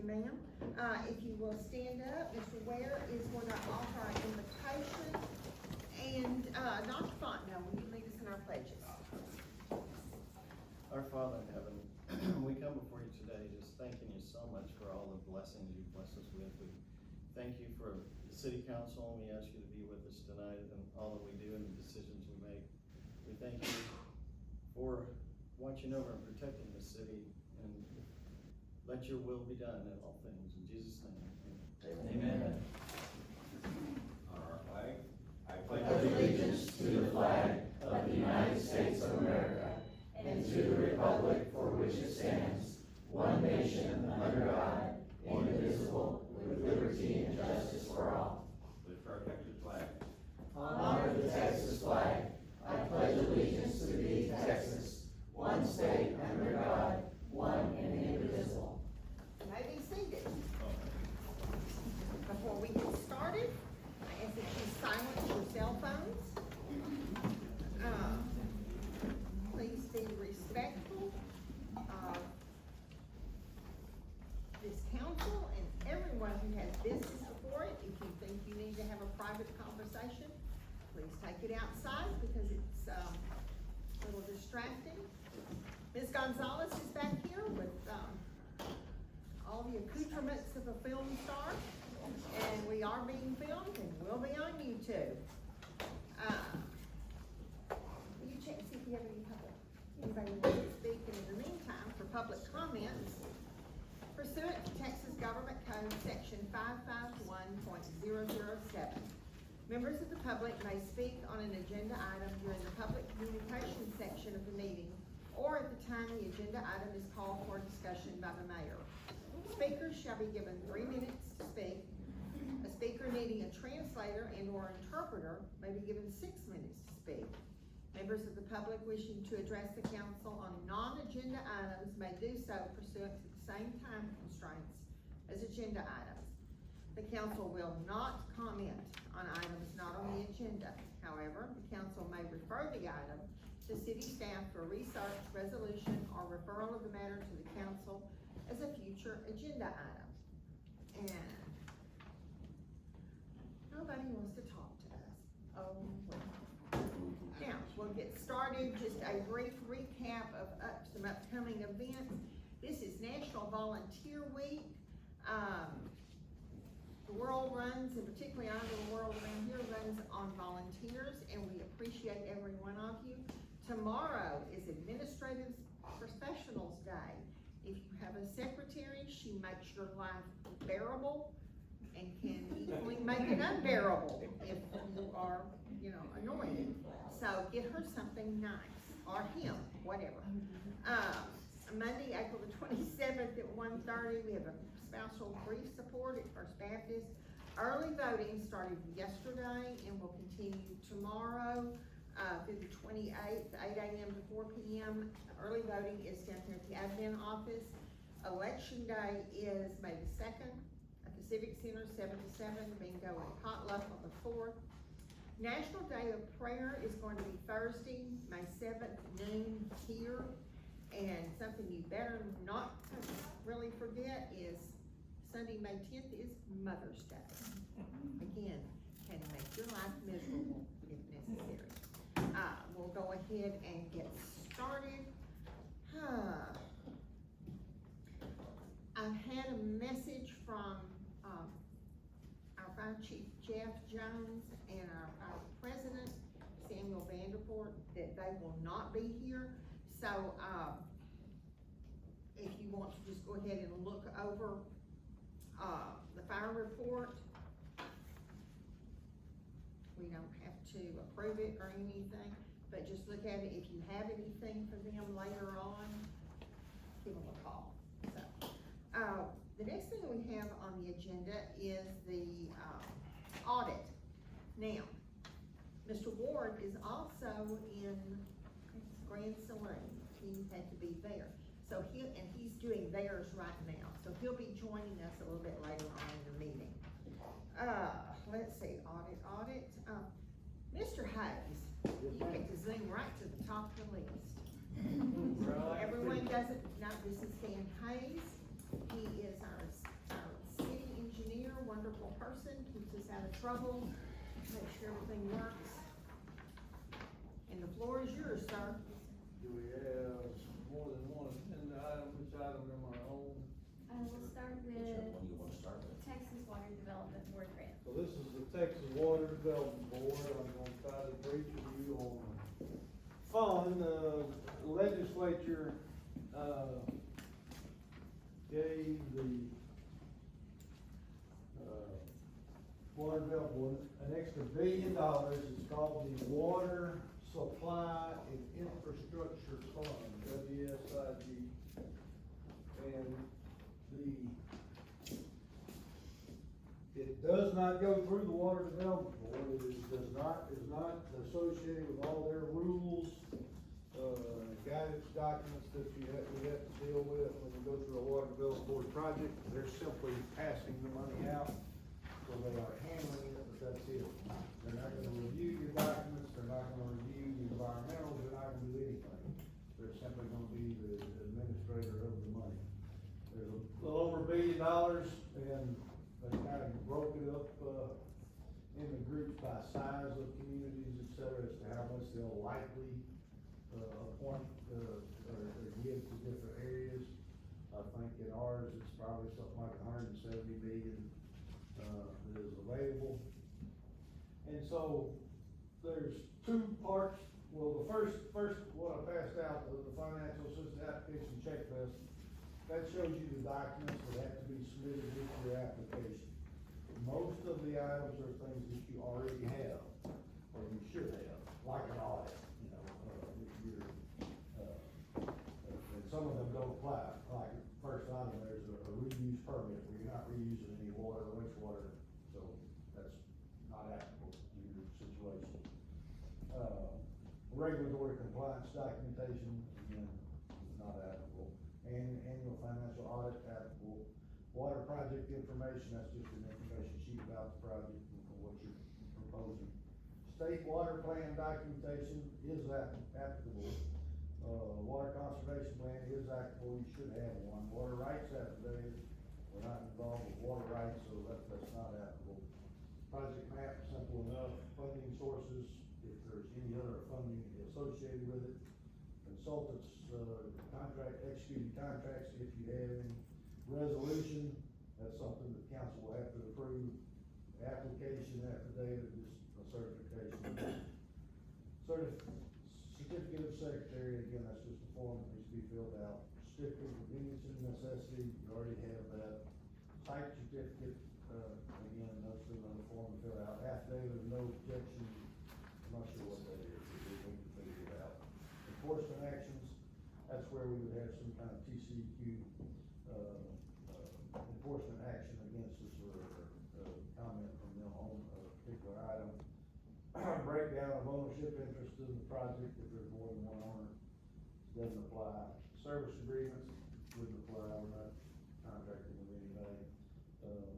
ma'am. If you will stand up, Mr. Ware is going to offer our invitation. And, Dr. Fontenot, will you lead us in our pledges? Our Father in heaven, we come before you today just thanking you so much for all the blessings you've blessed us with. We thank you for the city council, and we ask you to be with us tonight and all that we do and the decisions we make. We thank you for watching over and protecting the city, and let your will be done in all things. In Jesus' name, amen. Amen. On our flag, I pledge allegiance to the flag of the United States of America and to the republic for which it stands, one nation under God, indivisible, with liberty and justice for all. Lift our Texas flag. Honor the Texas flag. I pledge allegiance to thee, Texas, one state under God, one and indivisible. You may be seated. Before we get started, I ask that you silence your cell phones. Please be respectful of this council and everyone who has business before it. If you think you need to have a private conversation, please take it outside because it's a little distracting. Ms. Gonzalez is back here with all the accoutrements of a film star, and we are being filmed and will be on YouTube. Will you check and see if you have anybody who wants to speak, and in the meantime, for public comments, pursuant to Texas Government Code Section 551.007, members of the public may speak on an agenda item during the public communications section of the meeting or at the time the agenda item is called for discussion by the mayor. Speakers shall be given 3 minutes to speak. A speaker needing a translator and or interpreter may be given 6 minutes to speak. Members of the public wishing to address the council on non-agenda items may do so pursuant to the same time constraints as agenda items. The council will not comment on items not on the agenda. However, the council may refer the item to city staff for research, resolution, or referral of the matter to the council as a future agenda item. And nobody wants to talk to us. Oh, well. Now, we'll get started. Just a brief recap of some upcoming events. This is National Volunteer Week. The world runs, and particularly our little world around here, runs on volunteers, and we appreciate every one of you. Tomorrow is Administrative Professionals Day. If you have a secretary, she makes your life bearable and can equally make it unbearable if you are, annoying. So get her something nice, or him, whatever. Monday, April the 27th at 1:30, we have a spousal grief support at First Baptist. Early voting started yesterday and will continue tomorrow through the 28th, 8 a.m. to 4 p.m. Early voting is down here at the admin office. Election day is May the 2nd at the Civic Center, 7 to 7, bingo and potluck on the 4th. National Day of Prayer is going to be Thursday, May 7th, noon here. And something you better not really forget is Sunday, May 10th is Mother's Day. Again, can make your life miserable if necessary. We'll go ahead and get started. I've had a message from our fire chief, Jeff Jones, and our president, Samuel Vanderpoort, that they will not be here. So, if you want to just go ahead and look over, the fire report, we don't have to approve it or anything, but just look at it. If you have anything for them later on, give them a call. So, the next thing we have on the agenda is the, audit. Now, Mr. Ward is also in Grand Saloon. He had to be there. So he's doing theirs right now. So he'll be joining us a little bit later on in the meeting. Let's see, audit. Mr. Hayes, you get to zoom right to the top of the list. Everyone doesn't know this is Dan Hayes. He is our person, keeps us out of trouble, makes sure everything works. And the floor is yours, sir. Do we have more than one agenda item? Which item am I on? We'll start Whichever with one you wanna start with. Texas Water Development Board grant. So this is the Texas Water Development Board. I'm gonna try to brief you on the fund. The legislature, gave the, Water Development Board an extra $1 billion. It's called the Water Supply and Infrastructure Fund, WSIG. And it does not go through the Water Development Board. Is not associated with all their rules, guidance documents that we have to deal with when you go through a Water Development Board project. They're simply passing the money out, so they are handling it, but that's it. They're not gonna review your documents, they're not gonna review the environmentals, they're not gonna do anything. They're simply gonna be the administrator of the money. There's a little over $1 billion, and they kind of broke it up, in the groups by size of communities, et cetera, as to how much they'll likely, appoint, or give to different areas. I think in ours, it's probably something like 170 million, that is available. And so, there's two parts. Well, the first, what I passed out, the financial assistance application checklist, that shows you the documents that have to be submitted with your application. Most of the items are things that you already have, or you should have, like an audit, you know, and some of them don't apply. Like, first item, there's a reuse permit, where you're not reusing any water or wastewater, so that's not applicable to your situation. Regulatory compliance documentation, again, not applicable. And annual financial audit applicable. Water project information, that's just an information sheet about the project and what you're proposing. State water plan documentation is applicable. Water conservation plan is applicable, you should have one. Water rights affidavit, we're not involved with water rights, so that's not applicable. Project map, simple enough. Funding sources, if there's any other funding associated with it. Consultants, executed contracts, if you have any. Resolution, that's something that council will have to approve. Application affidavit is a certification. Certificate of secretary, again, that's just a form that needs to be filled out. Certificate of convenience and necessity, you already have that. Site certificate, again, that's another form to fill out. Affidavit of no objection, I'm not sure what that is, but we need to figure it out. Enforcement actions, that's where we would have some kind of TCQ, enforcement action against us, or comment from them on a particular item. Breakdown of ownership interest in the project, if there's more than one owner, doesn't apply. Service agreements wouldn't apply, we're not contracting with anybody, then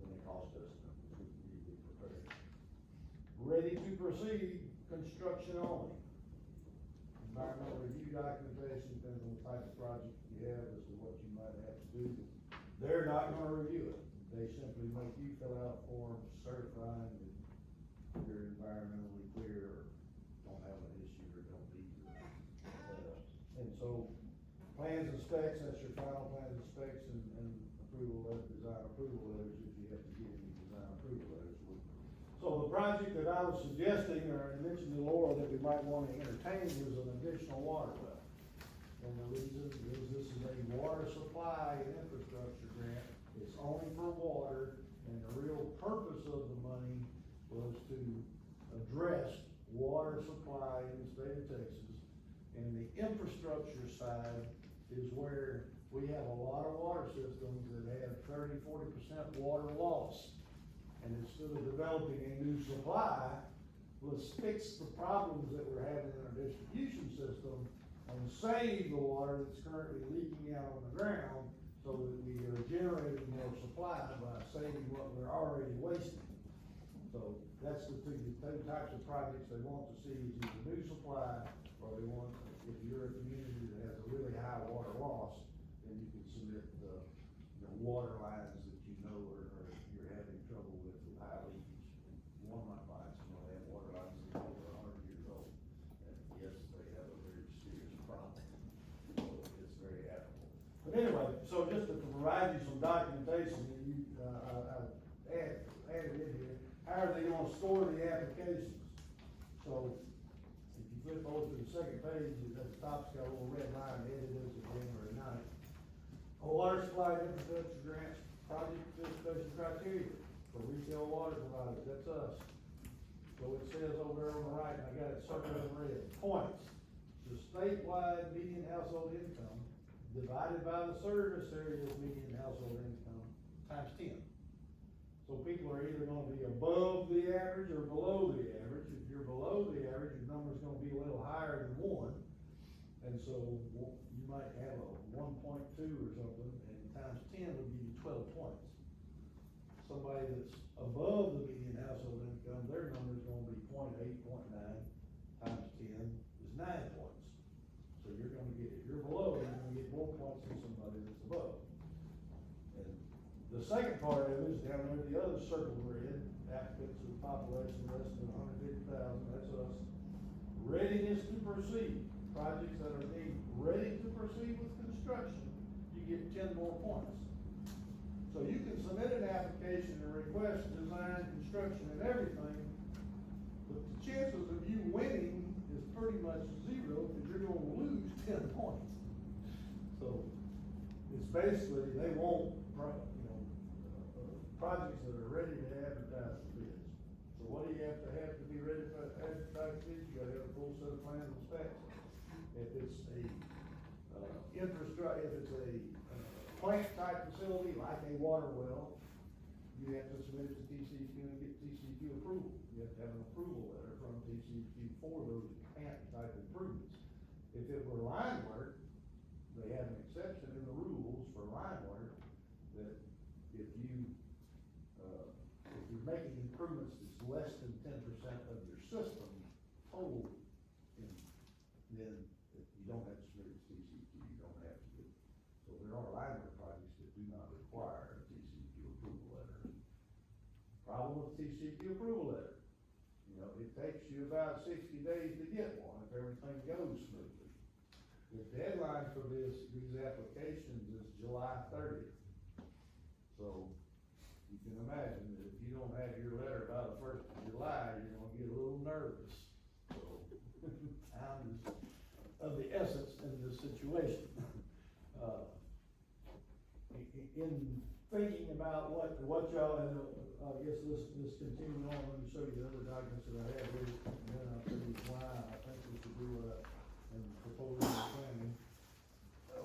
they cost us, we be prepared. Ready to proceed, construction only. Environmental review documentation, depends on the type of project you have, as to what you might have to do. They're not gonna review it, they simply make you fill out forms certifying that you're environmentally clear, or don't have an issue, or don't need to. And so, plans and specs, that's your final plans and specs, and approval letter, design approval letters, if you have to get any design approval letters. So the project that I was suggesting, or I mentioned to Laura that we might want to entertain, was an additional water well. And the reason is this is a water supply and infrastructure grant. It's only for water, and the real purpose of the money was to address water supply in the state of Texas. And the infrastructure side is where we have a lot of water systems that have 30–40% water loss. And instead of developing a new supply, let's fix the problems that we're having in our distribution system and save the water that's currently leaking out on the ground, so that we are generating more supply by saving what we're already wasting. So that's the two types of projects they want to see, is either new supply, or they want, if you're a community that has a really high water loss, then you can submit the water lines that you know are you're having trouble with how are they gonna score the applications? So, if you flip over to the second page, at the top's got a little red line, headed as of January 9th. A water supply infrastructure grants project participation criteria for retail water providers, that's us. So it says over there on the right, and I got it circled in red, points. The statewide median household income divided by the service area's median household income times 10. So people are either gonna be above the average or below the average. If you're below the average, your number's gonna be a little higher than 1. And so you might have a 1.2 or something, and times 10 would give you 12 points. Somebody that's above the median household income, their number's gonna be 0.8, 0.9, times 10 is 9 points. So you're gonna get, if you're below, you're gonna get more points than somebody that's above. And the second part of it is down there, the other circle red, applicants with population less than 150,000, that's us. Readiness to proceed, projects that are deemed ready to proceed with construction, you get 10 more points. So you can submit an application and request design, construction and everything, but the chances of you winning is pretty much 0, because you're gonna lose 10 points. So, it's basically, they want, projects that are ready to advertise for bids. So what do you have to be ready to advertise bids? You gotta have a full set of plans and specs. If it's a, if it's a, plant type facility, like a water well, you have to submit it to TCEQ and get TCEQ approval. You have to have an approval letter from TCEQ for those plant type improvements. If it were line work, they have an exception in the rules for line work, that if you're making improvements that's less than 10% of your system total, then you don't have to submit it to TCEQ, you don't have to do it. So there are line work projects that do not require a TCEQ approval letter. Problem with TCEQ approval letter, it takes you about 60 days to get one if everything goes smoothly. The deadline for these applications is July 30th. So you can imagine that if you don't have your letter by the 1st of July, you're gonna get a little nervous. So time is of the essence in this situation. In thinking about what y'all, and I guess this continue on, let me show you the other documents that I have here, and then I'll tell you why I think we should do what I'm proposing and planning.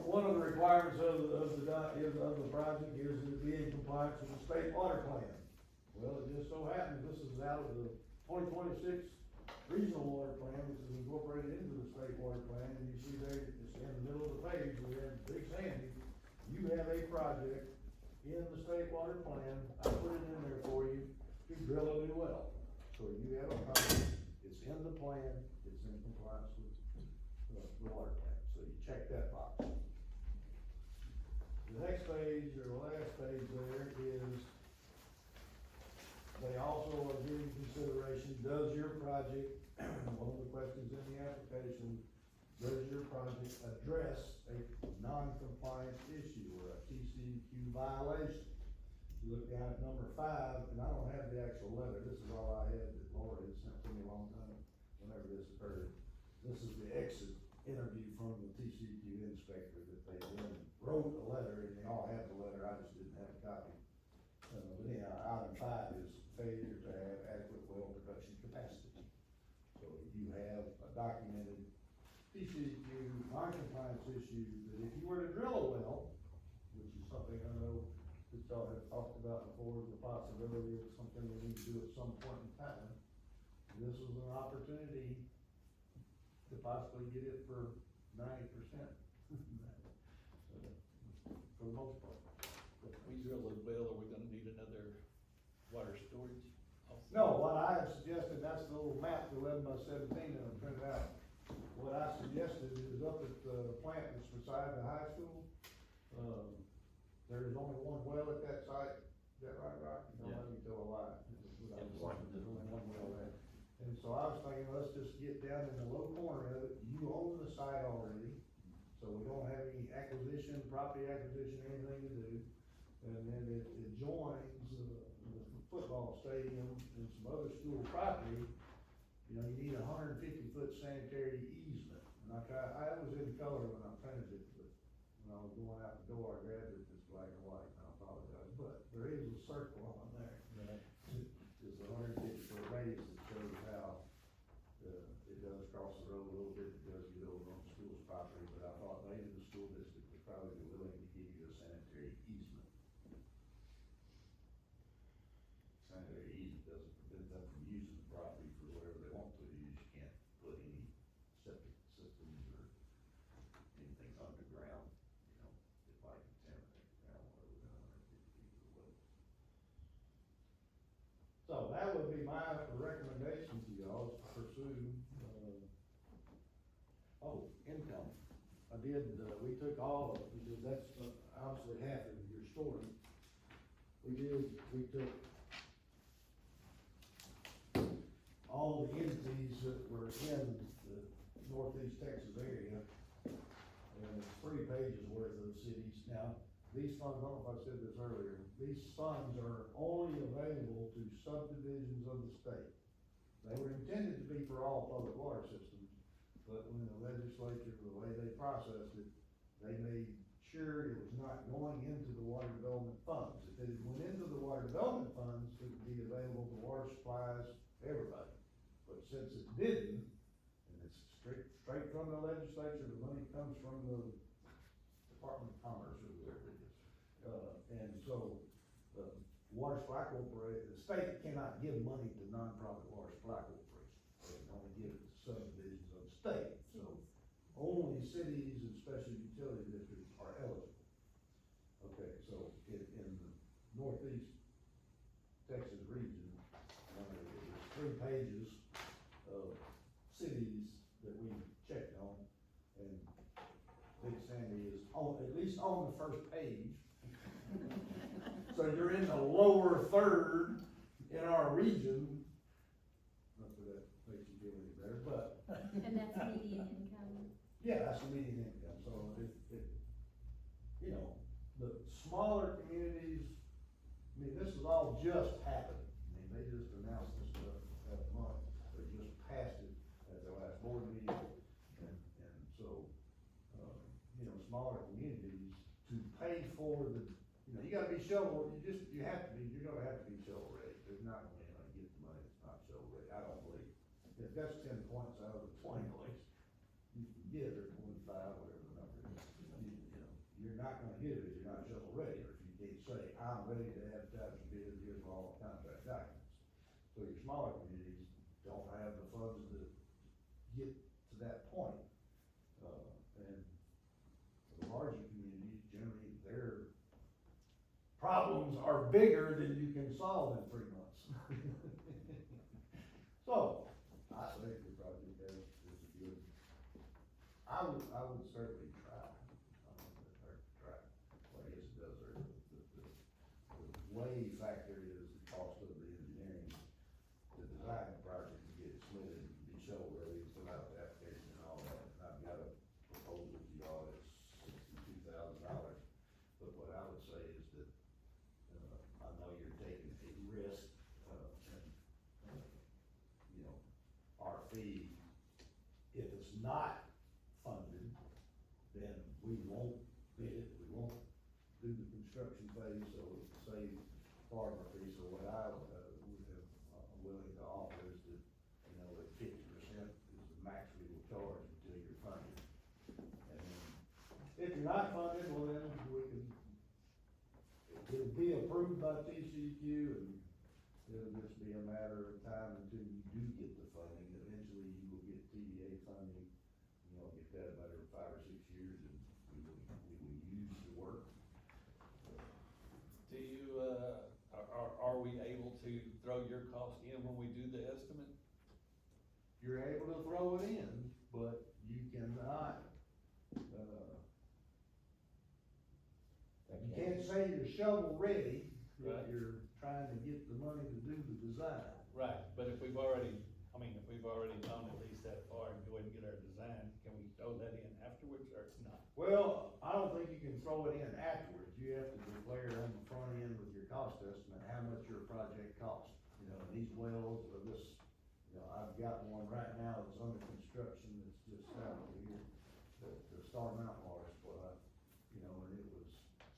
One of the requirements of the project is to be in compliance with the state water plan. Well, it just so happens this is out of the 2026 regional water plan, which is incorporated into the state water plan, and you see there, it's in the middle of the page, we have big sandy. You have a project in the state water plan, I put it in there for you, to drill a new well. So you have a project, it's in the plan, it's in compliance with the water plan, so you check that box. The next page, or the last page there, is they also are giving consideration, does your project, one of the questions in the application, does your project address a non-compliance issue or a TCEQ violation? You look down at number 5, and I don't have the actual letter, this is all I had that Laura had sent to me a long time, whenever this occurred. This is the exit interview from the TCEQ inspector that they then wrote a letter, and they all have the letter, I just didn't have a copy. But anyhow, item 5 is failure to have adequate well production capacity. So you have a documented TCEQ non-compliance issue that if you were to drill a well, which is something I know that y'all have talked about before, the possibility of something we need to do at some point in time, this was an opportunity to possibly get it for 90%. For the most part. If we drill a well, are we gonna need another water storage? Also? No, what I have suggested, that's the little map, the 11x17 that I printed out. What I suggested is up at the plant that's beside the high school, there's only one well at that site. Is that right, Rock? Don't let me tell a lie. There's only one well there. And so I was thinking, let's just get down in the low corner of it. You own the site already, so we don't have any property acquisition, anything to do. And then it joins the football stadium stadium and some other school property, you know, you need a 150-foot sanitary easement. And I was in color when I printed it, but when I was going out the door, I grabbed it, it's black and white, and I apologize, but there is a circle on there. It's a 150-foot radius that shows how, it does cross the road a little bit, it does get over on the school's property, but I thought maybe the school district would probably be willing to give you a sanitary easement. Sanitary easement doesn't prevent them from using the property for whatever they want to use, you can't put any septic systems or anything underground, you know, it might contaminate the groundwater within 150 feet of the well. So that would be my recommendation to y'all, is to pursue, income. I did, we took all of it, because that's obviously half of your story. We took all the entities that were in the northeast Texas area, and it's 3 pages worth of cities. Now, these funds, I don't know if I said this earlier, these funds are only available to subdivisions of the state. They were intended to be for all public water systems, but when the legislature, the way they processed it, they made sure it was not going into the water development funds. If it went into the water development funds, it would be available to water supplies, everybody. But since it didn't, and it's straight from the legislature, the money comes from the Department of Commerce or whatever it is. And so, water supply corporation, the state cannot give money to nonprofit water supply corporations. They can only give it to subdivisions of the state. So only cities and special utility districts are eligible. Okay, so in the northeast Texas region, there's 3 pages of cities that we checked on, and Big Sandy is on, at least on the first page. So you're in the lower third in our region. Not that that makes you feel any better, but. And that's median income. Yeah, that's the median income, so you know, the smaller communities, I mean, this is all just happened. I mean, they just announced this stuff last month, they just passed it at their last board meeting, and so, you know, smaller communities to pay for the, you know, you gotta be shovel, you're gonna have to be shovel ready. There's not gonna be anybody get the money that's not shovel ready, I don't believe. If that's 10 points out of the 20 points, you can get it, or 25, whatever the number is. You know, you're not gonna get it if you're not shovel ready, or if you can't say, I'm ready to advertise for bid, here's all the contract documents. So your smaller communities don't have the funds to get to that point. And the larger communities, generally, their problems are bigger than you can solve in 3 months. So, I think the project is a good, I would certainly try. I don't think it hurts to try. Well, I guess it does hurt. The way factor is the cost of the engineering, to design the project, to get it submitted, and be shovel ready, fill out the application and all that. And I've got a proposal to y'all that's $62,000. But what I would say is that, I know you're taking a risk, and, you know, our fee, if it's not funded, then we won't bid it, we won't do the construction phase, so we can save part of our fee. So what I would have, I'm willing to offer is that, you know, that 50% is the max we will charge until you're funded. And then, if you're not funded, well then it'll be approved by TCEQ, and it'll just be a matter of time until you do get the funding. Eventually, you will get TVA funding, you know, get that in a matter of 5 or 6 years, and we will use the work. Do you, are we able to throw your cost in when we do the estimate? You're able to throw it in, but you cannot, you can't say you're shovel ready if Right. you're trying to get the money to do the design. Right, but if we've already gone at least that far and go ahead and get our design, can we throw that in afterwards or not? Well, I don't think you can throw it in afterwards. You have to declare on the front end with your cost estimate how much your project costs. You know, these wells are this, you know, I've got one right now that's under construction that's just south of here, the Star Mountain water supply, you know, and it was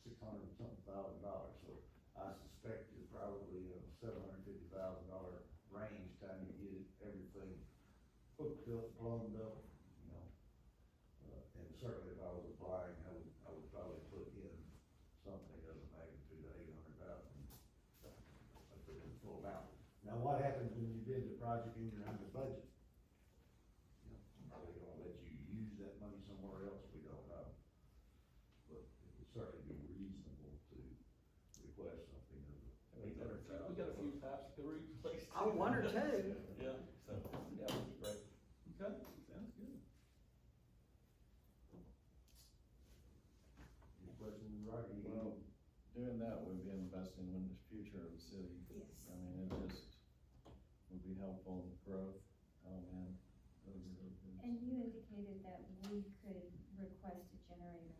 $600 and something thousand, so I suspect you're probably in a $750,000 range time you get it, everything hooked up, plumbed up, you know. And certainly if I was applying, I would probably put in something of the magnitude of $800,000. I put in the full amount. Now, what happens when you bid the project and you're under budget? You know, are they gonna let you use that money somewhere else? We don't know. But it would certainly be reasonable to request something of the $800,000. We got a few pipes to replace. Oh, one or two. Yeah, so, yeah, that'd be great. Okay, sounds good. Any questions, Rocky? Well, doing that would be investing in the future of the city. Yes. I mean, it just would be helpful in growth. Oh, man, those are really good. And you indicated that we could request a generator.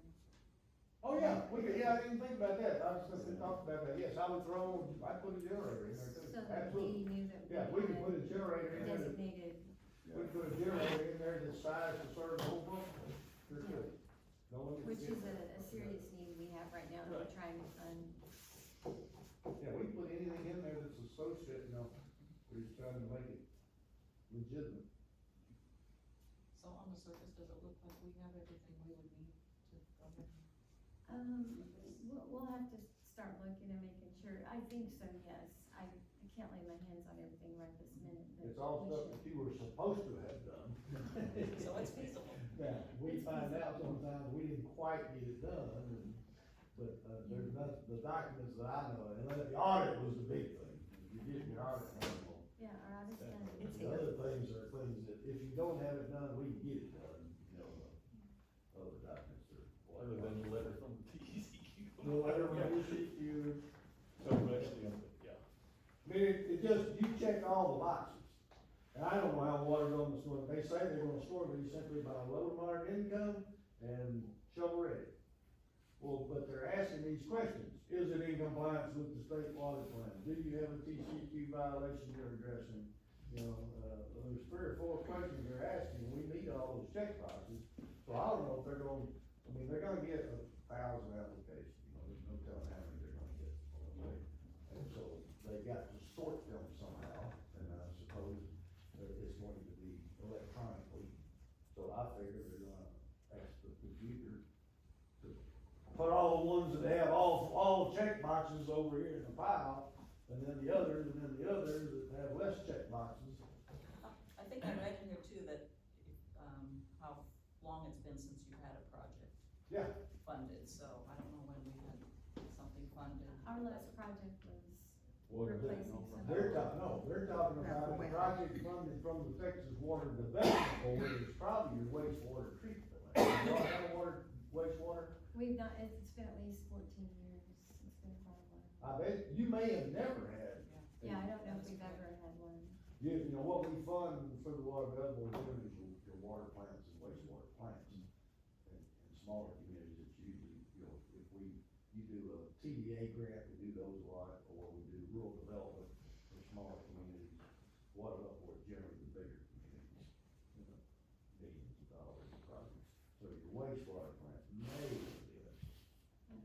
Oh, yeah, I didn't think about that, I was just gonna talk about that, yes, I'd put a generator in there too, So that absolutely. we knew that Yeah, we could put a generator in there, designated, we could put a generator in there that's sized to serve the whole book, sure could. Don't look at which the- is a serious need we have right now that we're trying to fund. Yeah, we can put anything in there that's associated, you know, we're just trying to make it legitimate. So on the surface, does it look like we have everything we would need to go ahead? We'll have to start looking and making sure, I think so, yes, I can't lay my hands on everything right this minute, but It's all we stuff should. that you were supposed to have done. So it's feasible. Yeah, we find out sometimes we didn't quite get it done, but, there's nothing, the documents that I know, and the audit was the big thing. If you get your audit done, Yeah, our audit's done. It's the other things are things that if you don't have it done, we can get it done, you know, other documents are. Other than the letter from the TCQ. The letter from TCQ. So actually, yeah. I mean, it just, you check all the boxes. And I don't know how water's on the store, they say they're gonna store it simply by low and moderate income and shovel ready. Well, but they're asking these questions, is it in compliance with the state water plan? Do you have a TCQ violation you're addressing? You know, there's 3 or 4 questions they're asking, we need all those check boxes. So I don't know if they're gonna, they're gonna get 1,000 applications, you know, there's no telling how many they're gonna get. Okay? And so they got to sort them somehow, and I suppose that it's going to be electronically. So I figure they're gonna ask the computer to put all the ones that have all check boxes over here in the pile, and then the others that have less check boxes. I think I read in here too that, how long it's been since you've had a project Yeah, funded, so I don't know when we had something funded. Our last project was Water. replacing some. they're talking about a project funded from the Texas Water Development Board, it's probably your wastewater treatment plant. You all have wastewater? We've not, it's been at least 14 years, it's been quite a while. I bet, you may have never had. Yeah, I don't know if we've ever had one. You know, what we fund for the water development board is your water plants and wastewater plants. In smaller communities, it's usually, you know, if you do a TDA grant, we do those a lot, or we do rural development for smaller communities. Water development board is generally the bigger communities, you know, millions of dollars in projects. So your wastewater plant may be this, but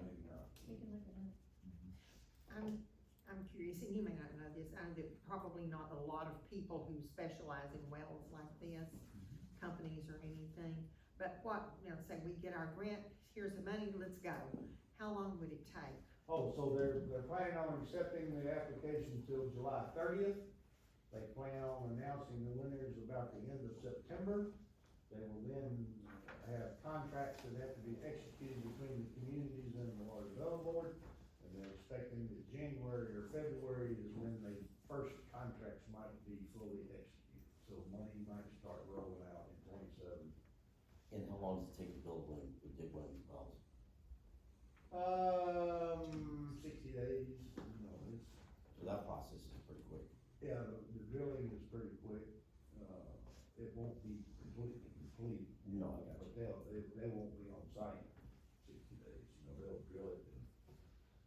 maybe not. We can look it up. I'm curious, and you may not know this, I know that probably not a lot of people who specialize in wells like this, companies or anything, but what, you know, say we get our grant, here's the money, let's go. How long would it take? Oh, so they're planning on accepting the application till July 30th. They plan on announcing the winners about the end of September. They will then have contracts that have to be executed between the communities and the water development board. And they're expecting that January or February is when the first contracts might be fully executed. So money might start rolling out in 27. And how long does it take to build one, to dig one of these wells? 60 days, you know, it's. So that process is pretty quick. Yeah, the drilling is pretty quick, it won't be completely complete. No, I got But you. they won't be on site 60 days, you know, they'll drill it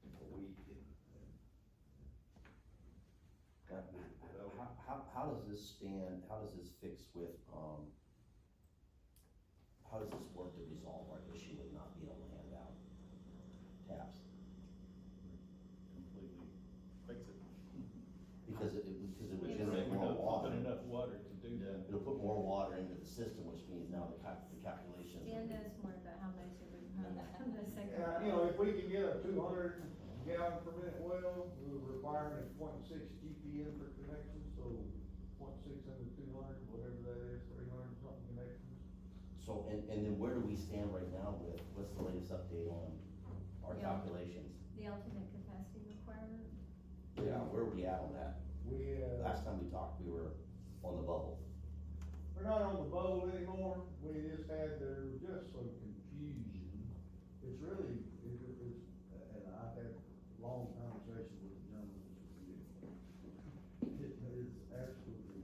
in a week and does this stand, how does this fix with, how does this work to resolve our issue with not being able to hand out taps? Completely fix it. Because it would It's- generate We're more not water. pumping enough water to do that. It'll put more water into the system, which means now the calculations. Dan knows more about how much it would run from the second. Yeah, you know, if we can get a 200 gallon per minute well, we're requiring a 0.6 GPM per connection, so 0.6 into 200, whatever that is, 300 something connections. So, and then where do we stand right now with, what's the latest update on our Yeah. calculations? The ultimate capacity requirement. Yeah, where are we at on that? We, Last time we talked, we were on the bubble. we're not on the bubble anymore, we just had, there was just some confusion. It's really, it's, and I've had long conversations with the gentleman that's with you. It is absolutely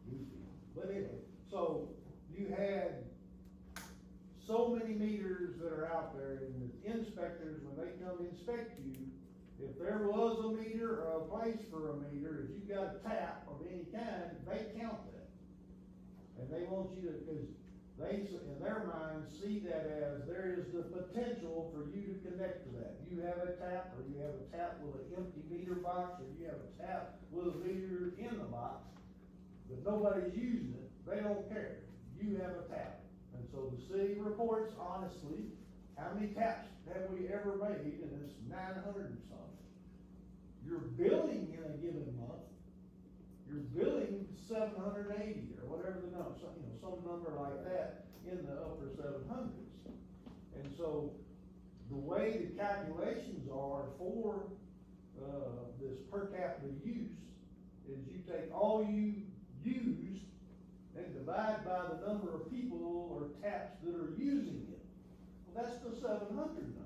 goofy, but anyway, so you had so many meters that are out there, and the inspectors, when they come inspect you, if there was a meter or a place for a meter, if you got a tap of any kind, they count that. And they want you to, cause they, in their minds, see that as there is the potential for you to connect to that. You have a tap, or you have a tap with an empty meter box, or you have a tap with a meter in the box, but nobody's using it, they don't care. You have a tap. And so the city reports honestly, how many taps have we ever made, and it's 900 and something. You're billing in a given month, you're billing 780 or whatever the number, some number like that in the upper 700s. And so the way the calculations are for this per capita use is you take all you use and divide by the number of people or taps that are using it. Well, that's the 700 number.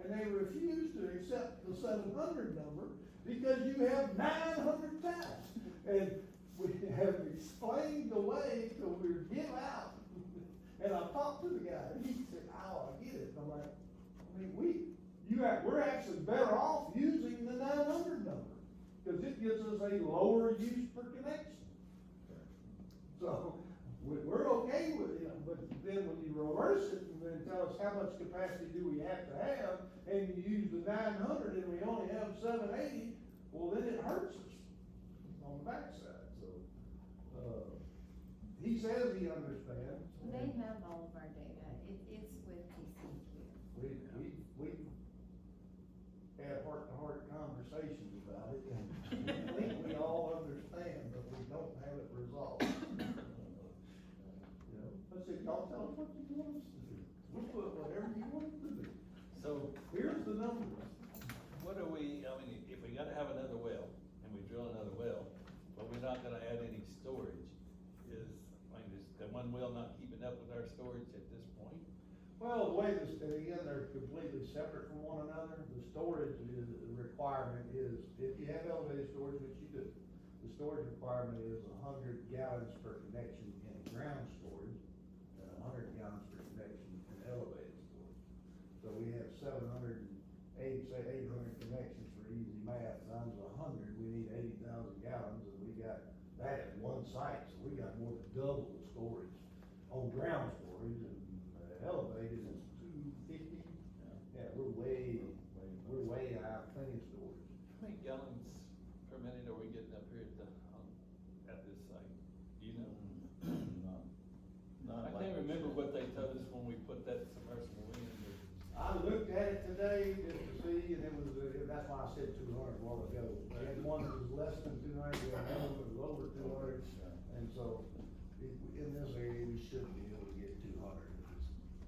And they refuse to accept the 700 number because you have 900 taps. And we have explained the way till we give out. And I talked to the guy, and he said, "Oh, I get it." I'm like, I mean, we're actually better off using the 900 number because it gives us a lower use per connection. So we're okay with it, but then when you reverse it and then tell us how much capacity do we have to have, and you use the 900 and we only have 780, well, then it hurts us on the backside. So he says he understands. They have all of our data, it's with PCQ. We had heart-to-heart conversations about it, and I think we all understand, but we don't have it resolved. You know, I said, y'all tell us what you want us to do. We'll put whatever you want us to do. So, Here's the numbers. what are we, I mean, if we gotta have another well, and we drill another well, but we're not gonna add any storage, is the one well not keeping up with our storage at this point? Well, the way this, and again, they're completely separate from one another. The storage requirement is, if you have elevated storage, which you do, the storage requirement is 100 gallons per connection in ground storage, and 100 gallons per connection in elevated storage. So we have 780, say 800 connections for easy math, times 100, we need 80,000 gallons, and we got that at one site, so we got more than double the storage on ground storage, and elevated is 250. Yeah, we're way out, plenty of storage. How many gallons per minute are we getting up here at this site? Do you know? Not I like can't we remember should. what they told us when we put that submersible in. I looked at it today just to see, and it was, that's why I said 200 a while ago. We had one that was less than 200, we had one that was over 200, and so in this area, we should be able to get 200.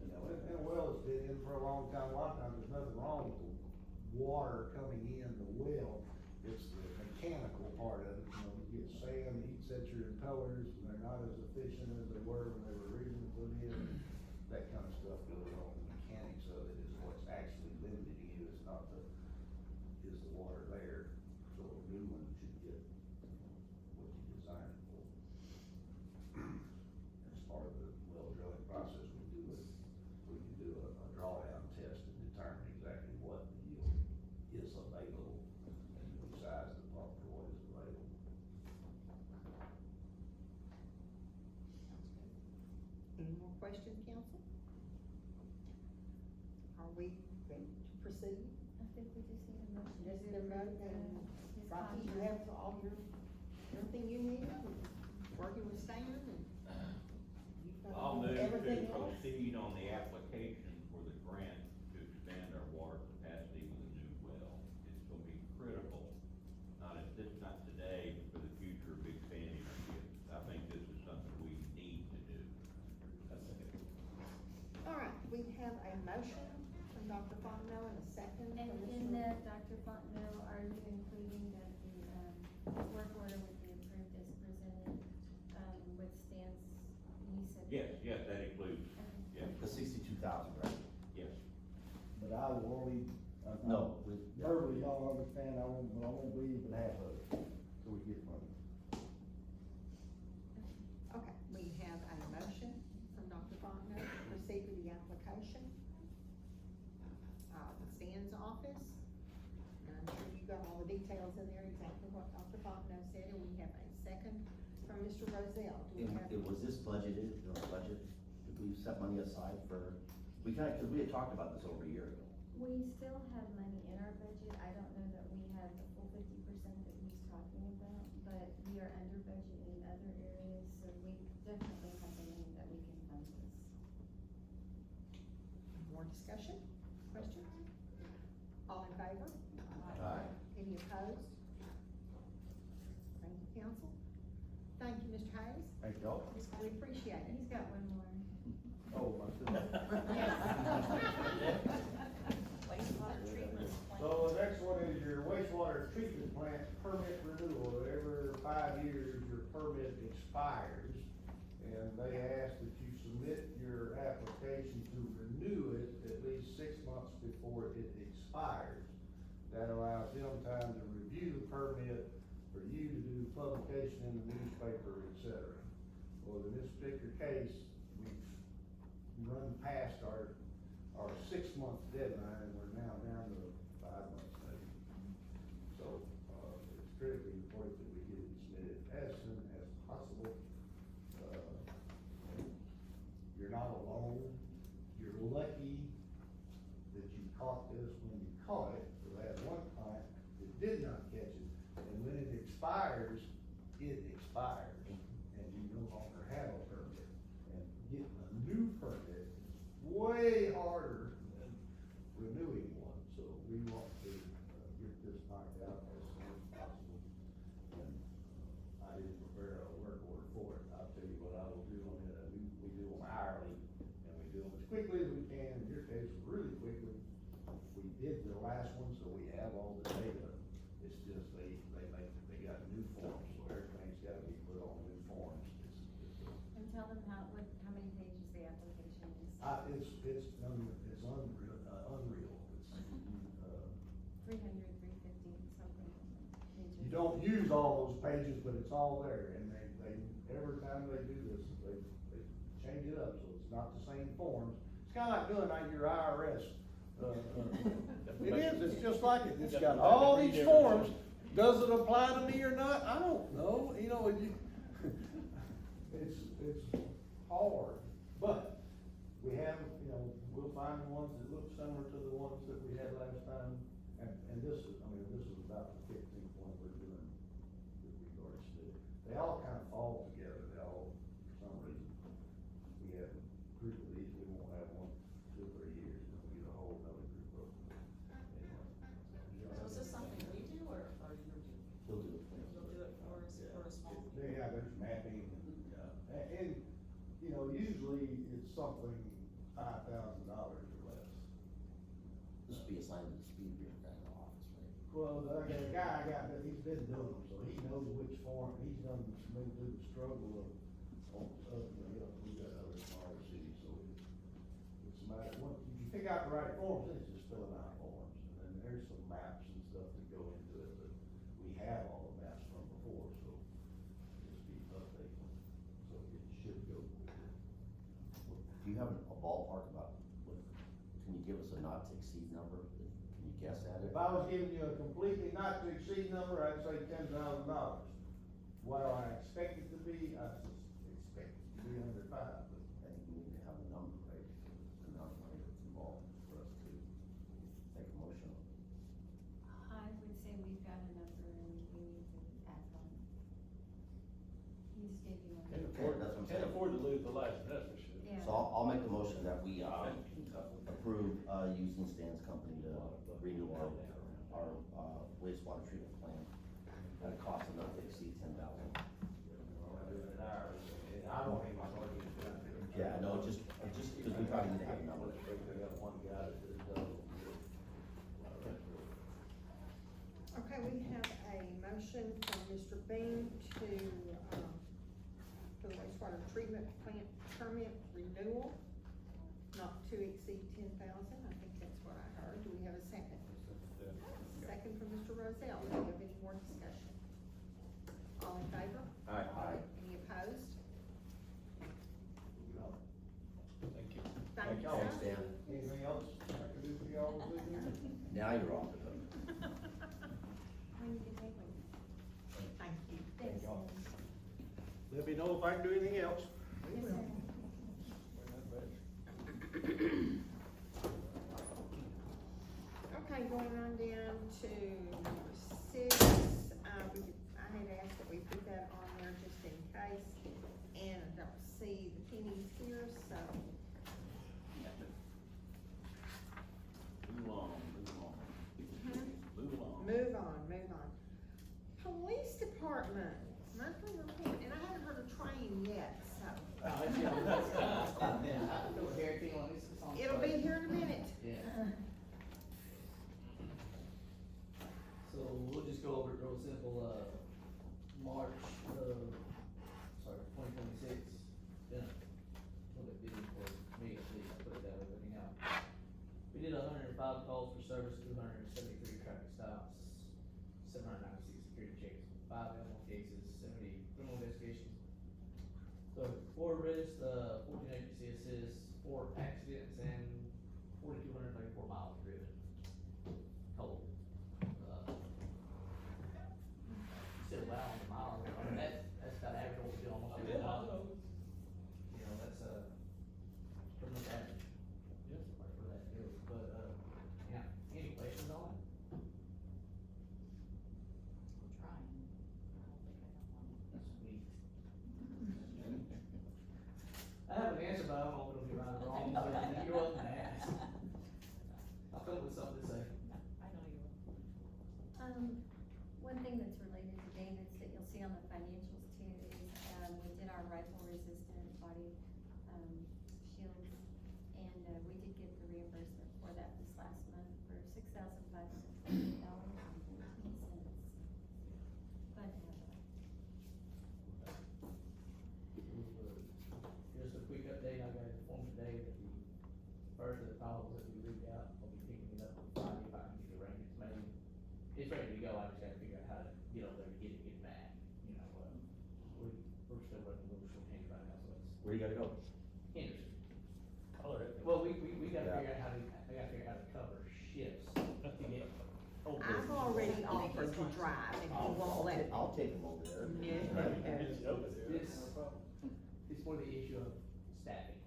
You know, and well, it's been in for a long time, a lot of times, there's nothing wrong with the water coming in the well, it's the mechanical part of it, you know, you get sand, heat at your impellers, and they're not as efficient as they were when they were originally put in, that kind of stuff goes on. The mechanics of it is what's actually limiting you, it's not is the water there, so a new one should get what you designed it for. As part of the well drilling process, we can do a drawdown test and determine exactly what yield is available, and we size the pump for what is available. questions, council? Are we ready to proceed? I think we just need a motion. Just to a vote, approve and his Rocky, you contract. have all your, everything you need, working with Stan, and you've got I'll move to everything else? proceed on the application for the grant to expand our water capacity with a new well. It's gonna be critical, not today, but for the future of Big Sandy. I think this is something we need to do. All right, we have a motion from Dr. Fontenot and a second And from in Mr. that, Dr. Fontenot, are you including that the, work order would be approved as presented, with Stan's, you said? Yes, that includes, Okay. yes, The 62,000, right? yes. But I will only, No. verbally, y'all understand, I won't be even half of it, till we get money. Okay, we have a motion from Dr. Fontenot to proceed with the application. With Stan's office, and I'm sure you got all the details in there, exactly what Dr. Fontenot said, and we have a second from Mr. Rozelle. Do we have? Was this budgeted, in the budget? Did we set money aside for, cause we had talked about this over a year ago. We still have money in our budget, I don't know that we have the full 50% that he's talking about, but we are under budget in other areas, so we definitely have the money that we can fund this. More discussion, questions? All in favor? Aye. Any opposed? Thank you, council. Thank you, Mr. Hayes. Thank y'all. We appreciate it. He's got one more. Oh, my goodness. Wastewater treatment plant. So the next one is your wastewater treatment plant permit renewal. Every 5 years, your permit expires. And they ask that you submit your application to renew it at least 6 months before it expires. That allows them time to review the permit, for you to do publication in the newspaper, et cetera. Well, in this particular case, we've run past our 6-month deadline, and we're now down to 5 months maybe. So, it's critically important that we get it submitted as soon as possible. You're not alone, you're lucky that you caught this when you caught it. We had one client that did not catch it, and when it expires, and you no longer have a permit. And getting a new permit is way harder than renewing one, so we want to, get this knocked out as soon as possible. And, I didn't prepare a work order for it, I'll tell you what I will do on it, we do them hourly, and we do them as quickly as we can, in your case, really quickly. We did the last one, so we have all the data, it's just they got new forms, so everything's gotta be put on new forms. And tell them how many pages the application is. It's unreal, it's, 300, 350, something. pages. you don't use all those pages, but it's all there, and they, every time they do this, they change it up, so it's not the same forms. It's kinda like doing like your IRS, it is, it's just like it, it's got all these forms, does it apply to me or not? I don't know, you know, it's hard, but we have, we'll find the ones that look similar to the ones that we had last time, and this is about the 15th one we're doing with regards to, they all kind of fall together, they all, for some reason, we have a group of these, we won't have one, 2 or 3 years, and we get a whole nother group of them. So is this something we do, or you do? He'll do it. You'll do it for a small? Yeah, there's mapping, and, usually it's something $5,000 or less. This will be assigned to the speed bureau guy in the office, right? Well, the guy I got, he's been doing them, so he knows which form, he's been through the struggle of, we got other smaller cities, so it's a matter, once you pick out the right forms, then it's just filling out forms, and then there's some maps and stuff that go into it, but we have all the maps from before, so just be updating, so it should go quicker. Do you have a ballpark about, can you give us a not to exceed number? Can you guess at it? If I was giving you a completely not to exceed number, I'd say $10,000. What I expect it to be, I expect it to be under 5, but I think we need to have we've got a number and we need to act on it. He just gave you one. Can't afford, That's what I'm can't saying. afford to lose the license, that's for sure. Yeah. So I'll make the motion that we, approve, using Stan's company to renew our wastewater treatment plan at a cost of not to exceed $10,000. I don't even want to get done. Yeah, no, just because we probably need to have a number. We got one guy that does. Okay, we have a motion from Mr. Bean to, for the wastewater treatment plant permit renewal, not to exceed 10,000, I think that's what I heard. Do we have a second? Second from Mr. Rozell. Do we have any more discussion? All in favor? Aye. Any opposed? Thank you. Thank you, Thanks, sir. Stan. Anything else I can do for y'all this evening? Now you're off the hook. When you can take one. Thank you. Thanks, y'all. Stan. Let me know if I can do anything else. Yes, sir. Okay, going on down to 6, I had asked that we put that on there just in case, and I don't see the pennies here, so. Move along, move along. Move along. Move on. Police department, monthly report, and I haven't heard a train yet, so. It'll be here in a minute. Yeah. So we'll just go over it real simple, March of, sorry, 2026, been a little bit busy for me at least, put it that way, but anyhow. We did 105 calls for service, 273 traffic stops, 796 security checks, 5 animal cases, 70 criminal investigations. So 4 arrests, 14 agency assists, 4 accidents, and 4,234 miles driven total. You said wow on the mile, I mean, that's about average what we do almost every Yeah, I month. know. You know, that's, pretty much average. Yes. For that deal, but, yeah, any questions on it? I'm trying. I don't think I have one. Sweet. I have an answer, but I don't know if it'll be right or wrong, so you're welcome to ask. I'll come up with something to say. I know you will. One thing that's related to David's that you'll see on the financials too is, we did our rifle resistant body, shields. And, we did get the reimbursement for that this last month for $6,528.14. Glad to have that. Just a quick update, I got informed today that the first of the calls that we reached out, I'll be picking it up on Friday if I can get the arrangements made. It's ready to go, I just gotta figure out how to get over there to get it back, you know, we're still running a little short-handed right now, so it's Where you gotta go? Henderson. Holler at me. Well, we gotta Yeah. figure out how to, I gotta figure out how to cover shifts to get. I've already offered to drive, and he won't let me. I'll take him over there. No. It's over there. This, it's more the issue of staffing.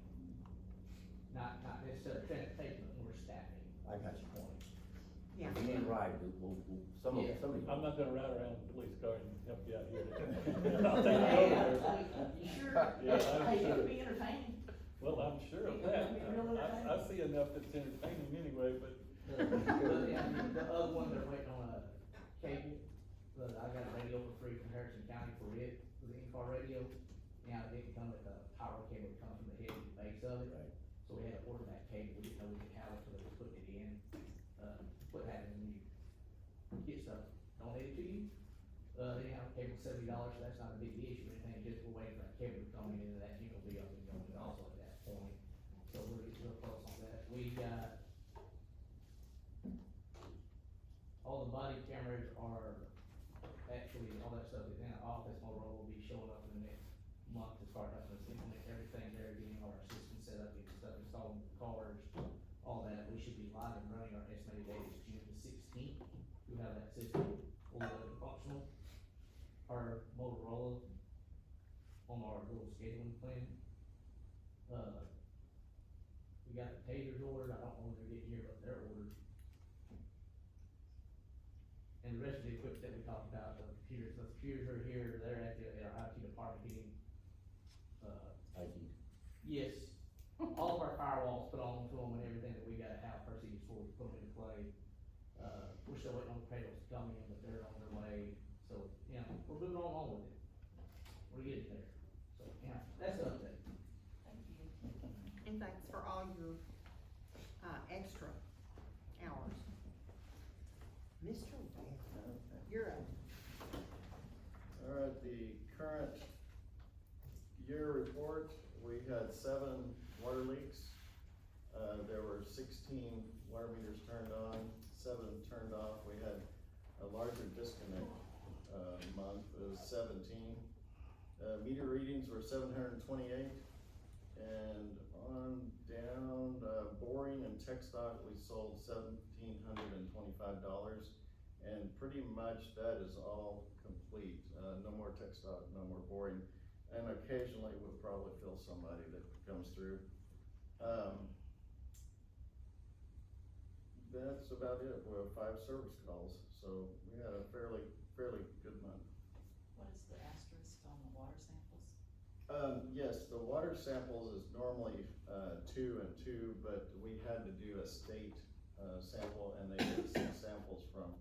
Not necessarily transportation, but more staffing. I got your point. Yeah. If you need a ride, somebody. I'm not gonna ride around in the police car and help you out here. I'll take you over there. You sure? Yeah, I'm Hey, sure. it'll be entertaining. Well, I'm sure of that. I see enough that's entertaining anyway, but. The other one, they're waiting on a cable, but I got a radio for free from Harrison County for it, for the in-car radio. Now, it can come with a power cable that comes from the head to the base of it. Right. So we had to order that cable, we didn't know we could have it, so they was putting it in. What happens when you get stuff donated to you? They have a cable $70, so that's not a big issue or anything, just we're waiting for that cable to come in, and that jingle will be up and going also at that point. So we're getting real close on that. We got all the body cameras are actually, all that stuff is in our office. Motorola will be showing up in the next month to start helping us implement everything there, getting our system set up, getting stuff installed in the cars, all that. We should be live and running. Our estimated date is June the 16th. We'll have that system fully up and functional. Our Motorola on our little scheduling plan. We got the tasers ordered. I don't know when they're getting here, but they're ordered. And the rest rest of the equipment that we talked about, the computers are here, they're at our IT department getting, IT. yes, all of our firewalls put on to them and everything that we gotta have per se before we put them into play. We're still waiting on the payrolls to come in, but they're on their way, so, yeah, we're moving on with it. We're getting there, so, yeah, that's the update. Thank you. And thanks for all your, extra hours. Mr. Webb, you're up. All right, the current year report, we had 7 water leaks. There were 16 water meters turned on, 7 turned off. We had a larger disconnect, month, it was 17. Meter readings were 728. And on down, boring and tech stock, we sold $1,725. And pretty much that is all complete. No more tech stock, no more boring. And occasionally we'll probably fill somebody that comes through. That's about it. We have 5 service calls, so we had a fairly good month. What is the asterisk on the water samples? Yes, the water samples is normally 2 and 2, but we had to do a state sample, and they did 6 samples from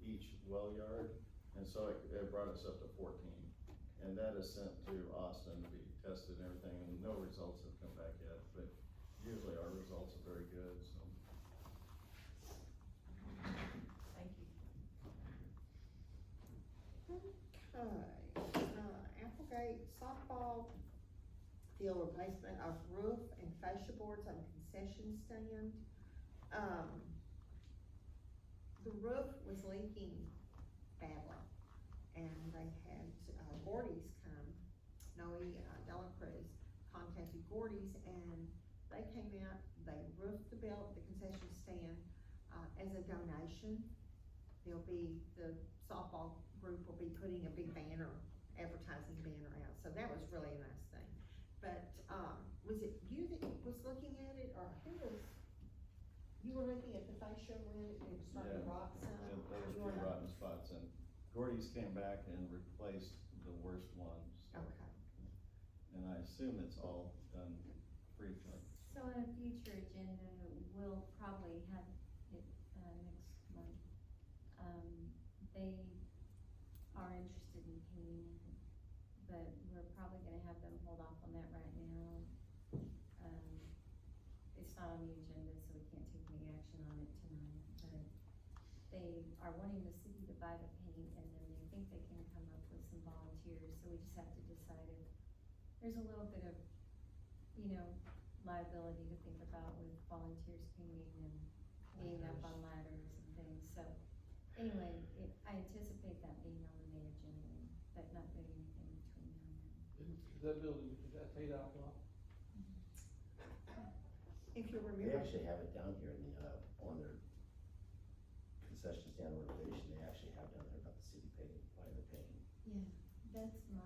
each well yard, and so it brought us up to 14. And that is sent to Austin to be tested and everything, and no results have come back yet, but usually our results are very good, so. Thank you. Okay, Applegate softball field replacement of roof and fascia boards on concession stand. The roof was leaking badly, and they had, Gordy's come, Noe, Dela Cruz contacted Gordy's, and they came out, they roofed the concession stand, as a donation. There'll be, the softball group will be putting a big banner, advertising banner out, so that was really a nice thing. But, was it you that was looking at it, or who was, you were looking at the fascia when it was starting to rot some? Yeah, there were You 3 were- rotten spots, and Gordy's came back and replaced the worst ones. So. Okay. And I assume it's all done briefly. So on a future agenda, we'll probably have it, next month. They are interested in painting it, but we're probably gonna have them hold off on that right now. It's not on the agenda, so we can't take any action on it tonight, but they are wanting the city to buy the paint, and then they think they can come up with some volunteers, so we just have to decide if there's a little bit of, liability to think about with volunteers painting and being up on ladders and things, so. Anyway, I anticipate that being on the May agenda, but not doing anything between now and then. Is that building, is that paid out a lot? If you They remember, actually have it down here in the, on their concession stand renovation, they actually have down there about the city paying, buying the paint. Yeah, that's my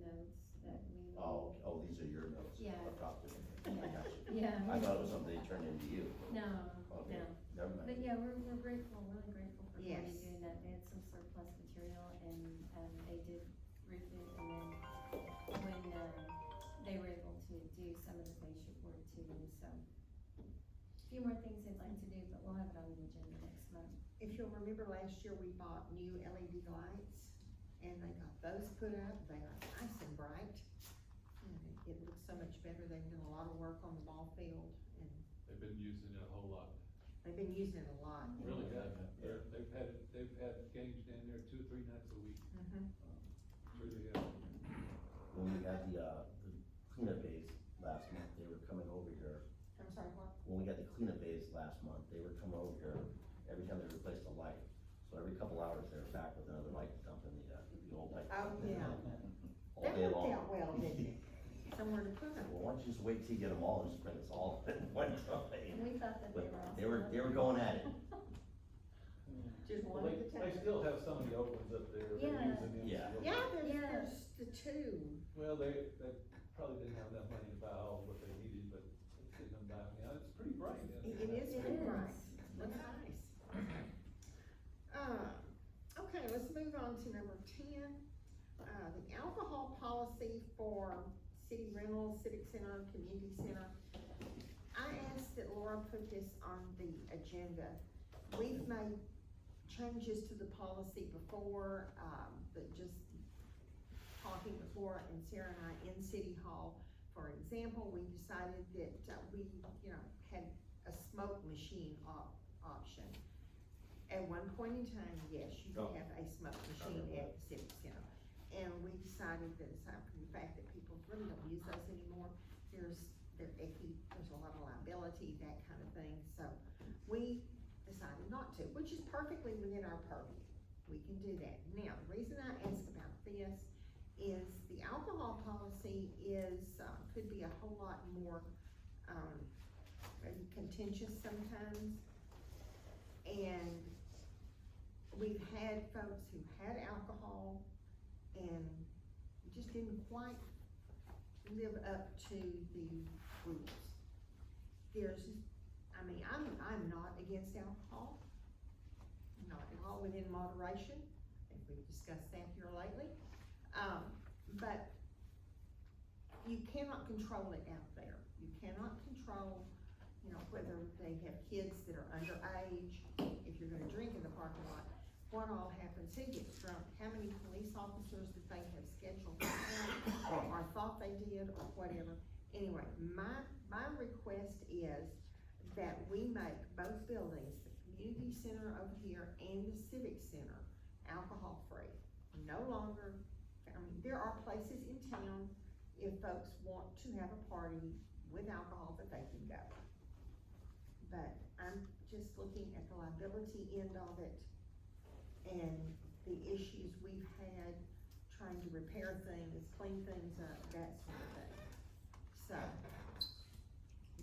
notes that we. Oh, these are your notes? Yeah. Up top there. I got you. Yeah. I thought it was something they turned into you. No, Okay, no, never mind. but yeah, we're grateful, really grateful for Gordy Yes. doing that, they had some surplus material, and, they did roof it, and then when, they were able to do some of the fascia board too, so. A few more things they'd like to do, but we'll have it on the agenda next month. if you'll remember last year, we bought new LED lights, and they got those put up, they are nice and bright. And it looks so much better, they've done a lot of work on the ball field, and They've been using it a whole lot. they've been using it a lot. Really have. They've had games down there 2 or 3 nights a week. Mhm. Really have. When we had the cleanup days last month, they were coming over here. I'm sorry, what? When we had the cleanup days last month, they were coming over here every time they replaced a light. So every couple hours, they were back with another light to dump in the old light. Oh, yeah. All That day worked long. out well, didn't it? Somewhere to put them. Well, why don't you just wait till you get them all and just bring us all at one time? We thought that But they were all. they were going at it. Just Well, one at a they time. still have some of the opens up there. They're Yeah. using them Yeah. still. Yeah, Yeah. there's the 2. Well, they probably didn't have enough money to buy all what they needed, but it's getting them back now. It's pretty bright. It is It pretty is. bright, looks nice. move on to number 10, the alcohol policy for city rentals, civic center, community center. I asked that Laura put this on the agenda. We've made changes to the policy before, but just talking with Laura and Sarah and I in City Hall. For example, we decided that, we, had a smoke machine option. At one point in time, yes, you could have a smoke machine at the Civic Center. And we decided that aside from the fact that people really don't use those anymore, they're icky, there's a lot of liability, that kind of thing. So we decided not to, which is perfectly within our purview. We can do that. Now, the reason I asked about this is the alcohol policy could be a whole lot more, maybe contentious sometimes. And we've had folks who had alcohol and just didn't quite live up to the rules. I'm not against alcohol, not at all, within moderation. I think we've discussed that here lately. But you cannot control it out there. You cannot control, whether they have kids that are underage, if you're gonna drink in the parking lot, what all happens, who gets drunk, how many police officers that they have scheduled or thought they did, or whatever. Anyway, my request is that we make both buildings, the community center over here and the civic center, alcohol-free. No longer, there are places in town, if folks want to have a party with alcohol, that they can go. But I'm just looking at the liability end of it and the issues we've had trying to repair things, clean things up, that sort of thing. So,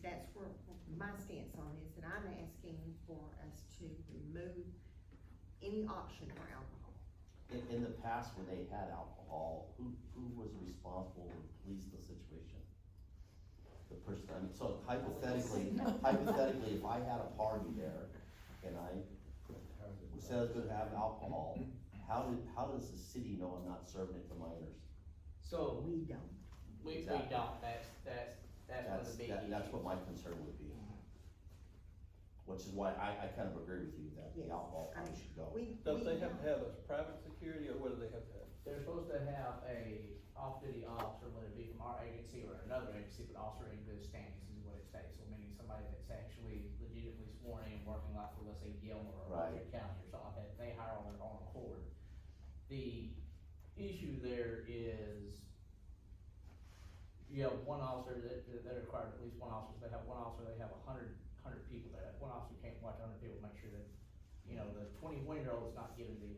that's where my stance on is, that I'm asking for us to remove any option for alcohol. In the past, when they had alcohol, who was responsible to police the situation? The person, so hypothetically, if I had a party there and I said I was gonna have alcohol, how does the city know I'm not serving it to minors? So, We don't. we Exactly. don't, that's one of the big issues. That's what my concern would be. Which is why I kind of agree with you that the Yes. alcohol I mean, should go. Don't they have to have a private security, or what do they have to have? They're supposed to have a off-duty officer, whether it be from our agency or another agency, but officer in good standings is what it states. So meaning somebody that's actually legitimately sworn in, working like for, let's say, Gilmore or Right. Roger County or something like that, they hire on their own accord. The issue there is, you have one officer that they're required, at least one officer, they have one officer, they have 100 people there. One officer can't watch 100 people, make sure that, the 21-year-old is not giving the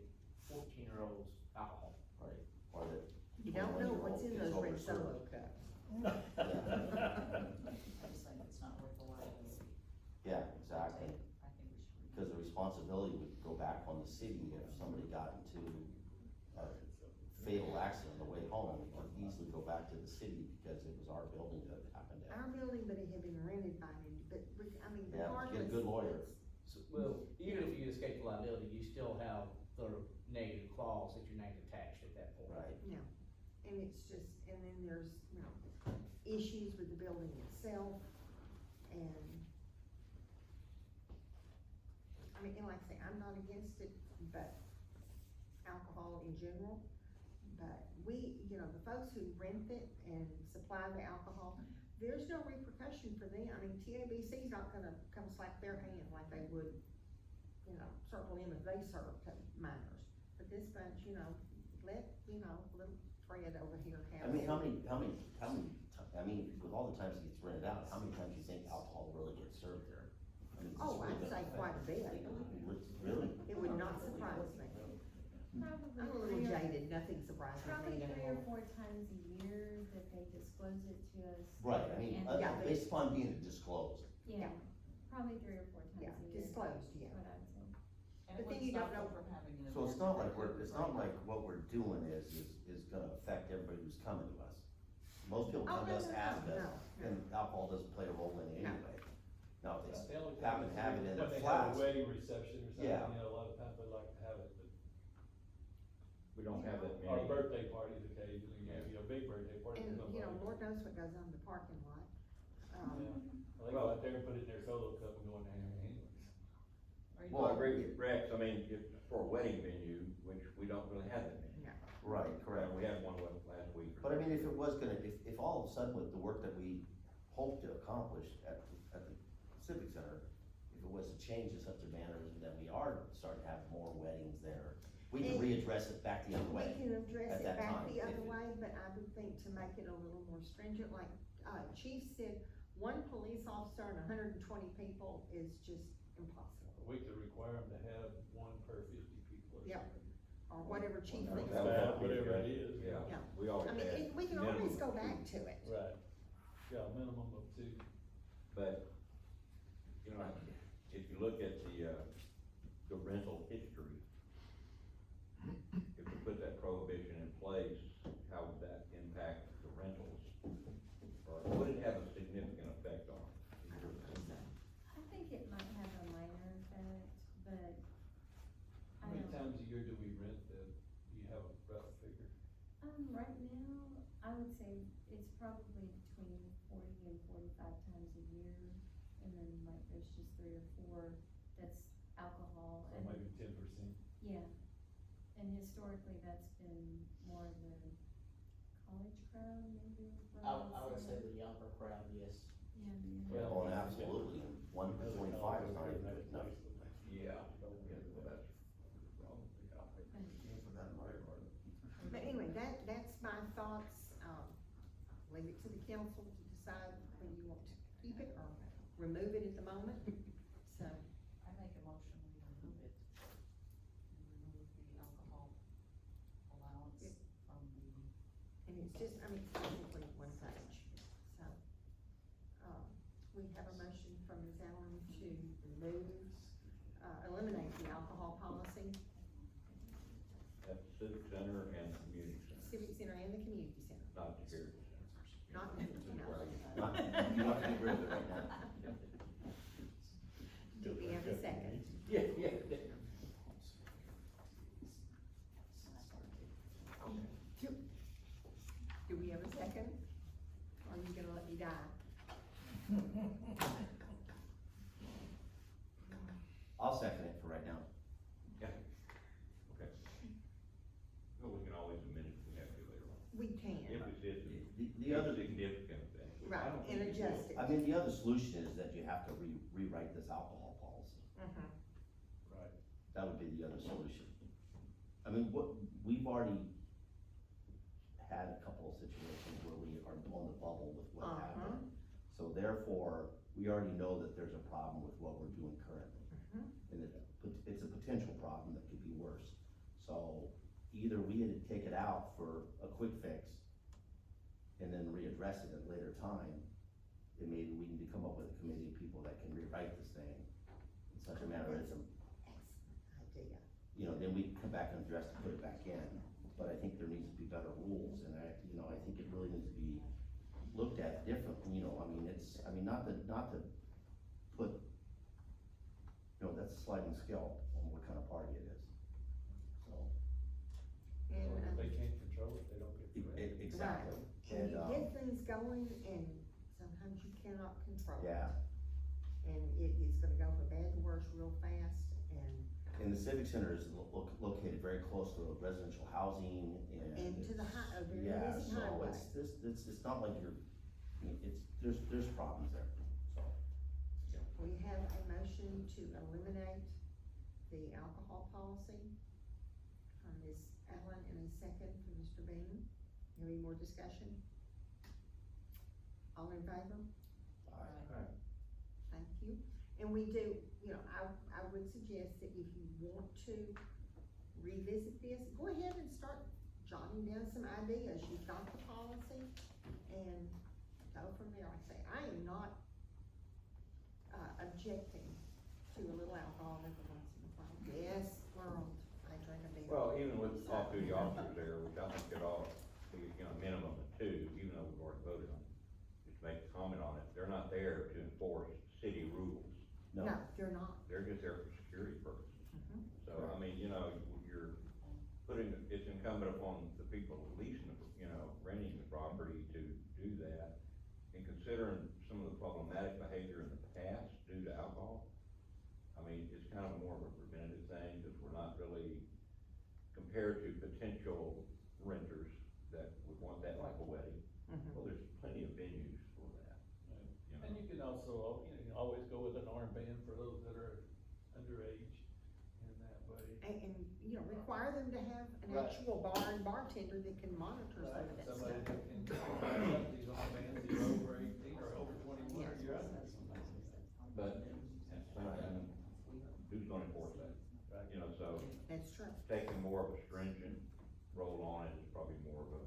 14-year-olds alcohol. Right, or that. You don't know what's in those red solo cups. I just think it's not worth the liability. Yeah, exactly. I think we should. Because the responsibility would go back on the city if somebody got into a fatal accident on the way home. It could easily go back to the city because it was our building that happened at. Our building, but it had been rented by an, Yeah, regardless. get a good lawyer. Well, even if you escape the liability, you still have the negative clause that your name's attached at that point. Right. No, and it's just, and then there's, issues with the building itself, and, and like I say, I'm not against it, but alcohol in general, but we, the folks who rent it and supply the alcohol, there's no repercussion for them. TABC's not gonna come slap their hand like they would, Circle M if they serve to minors. But this bunch, let, little Fred over here have. With all the times it gets rented out, how many times do you think alcohol really gets served there? It's Oh, really I'd say good. quite a bit. Really? It would not surprise me. Probably I'm a little three or- jaded, nothing surprises Probably me 3 or anymore. 4 times a year that they disclose it to us. Right, And- Yeah, but- based upon being disclosed. Yeah, probably 3 or 4 times Yeah, a year. disclosed, yeah. Is what I would say. And But it then wouldn't you don't stop know- them from having an So it's event not that like they could what we're doing is gonna affect everybody who's coming to us. Most people Oh, come to us, ask us, no. and alcohol doesn't play a role in it No. anyway. Now, if They they only happen to have it in When their they have a flask, wedding reception or something, Yeah. a lot of times they like to have it, but knows what goes on in the parking lot. Yeah. Well, they go out there and put it in their solo cup and go in there anyways. Are you Well, I going- agree with Rex, I mean, if, for a wedding venue, which we don't really have that many. No. Right, correct. We had one last week. But I mean, if it was gonna, if all of a sudden with the work that we hope to accomplish at the Civic Center, if it was to change in such a manner that we are starting to have more weddings there, we can And- readdress it back the other We way. can address at it that back time, the if other it- way, but I would think to make it a little more stringent, like, Chief said, one police officer and 120 people is just impossible. We could require them to have one per 50 people or Yep. something. Or whatever chief Well, thinks. that would Bad, help you, whatever right? it is. Yeah, Yeah. we always I mean, had. we can minimum always of go two. back to it. Right. Yeah, a minimum of 2. But, you know, if you look at the rental history, if we put that prohibition in place, how would that impact the rentals? Or would it have a significant effect on it? I think it might have a minor effect, but How I many don't, times a year do we rent them? Do you have a rough figure? right now, I would say it's probably between 40 and 45 times a year. And then like there's just 3 or 4 that's alcohol So and, maybe 10%. yeah. And historically, that's been more of the college crowd, maybe. I would say the younger crowd, yes. Yeah, Well, Oh, and absolutely, 1 to 45 is not even good enough. Yeah. Well, that's probably, But anyway, that's my thoughts, leave it to the council to decide whether you want to keep it or remove it at the moment, so. I make a motion, we remove it. And remove the alcohol allowance Yep. from the, And it's just, I mean, it's basically one page, so. We have a motion from Ms. Allen to remove, eliminate the alcohol policy, at the Civic Center and the Community Center, Civic Center and the Community Center, not the Heritage Center. not, no. Not, you're not gonna get rid of it right now. Do we have a second? Yeah, yeah. Do we have a second? Or are you gonna let me die? I'll second it for right now. Yeah. Okay. Well, we can always amend it if we have to later on. We can, If it's, The other, significant thing. I right, don't and think it will. adjust it. I mean, the other solution is that you have to rewrite this alcohol policy. Mhm. Right. That would be the other solution. I mean, we've already had a couple of situations where we are on the bubble with what happened. So therefore, we already know that there's a problem with what we're doing currently. Mhm. And it's a potential problem that could be worse. So either we had to take it out for a quick fix and then readdress it at a later time, and maybe we need to come up with a committee of people that can rewrite this thing in such a manner as, Excellent idea. you know, then we can come back and address and put it back in. But I think there needs to be better rules, and I think it really needs to be looked at differently, you know, not to put, that's a sliding scale on what kind of party it is, so. And, If they can't control it, they don't get the rent. Exactly. and you And, get things going and sometimes you cannot control it. yeah, And it is gonna go from bad to worse real fast, and and the Civic Center is located very close to residential housing and. to the a very Yeah, busy so highway. it's not like there's problems there, so. We have a motion to eliminate the alcohol policy from Ms. Allen and a second from Mr. Bean. Any more discussion? All in favor? Thank you. And we do, I would suggest that if you want to revisit this, go ahead and start jotting down some ideas. You've got the policy and go from there. Like I say, I am not, objecting to a little alcohol every once in a while. Yes, world, I drink a beer. Well, even with off-duty officers there, which I think could all be, minimum of 2, even though we've already voted on it, just make a comment on it, they're not there to enforce city rules. No, they're not. They're just there for security purposes. Mhm. So, I mean, you're putting, it's incumbent upon the people leasing, renting the property to do that. And considering some of the problematic behavior in the past due to alcohol, I mean, it's kind of more of a preventative thing, because we're not really, compared to potential renters that would want that like a wedding. Well, there's plenty of venues for that, you know. And you can also, you know, always go with an armband for those that are underage in that way. And, you know, require them to have an Right. actual bar and bartender that can monitor some of that Somebody stuff. that can buy up these armbands, you're over 18 or over 21, or Yes. you're under. But, who's gonna enforce that? Right. You know, so That's true. taking more of a stringent role on it is probably more of a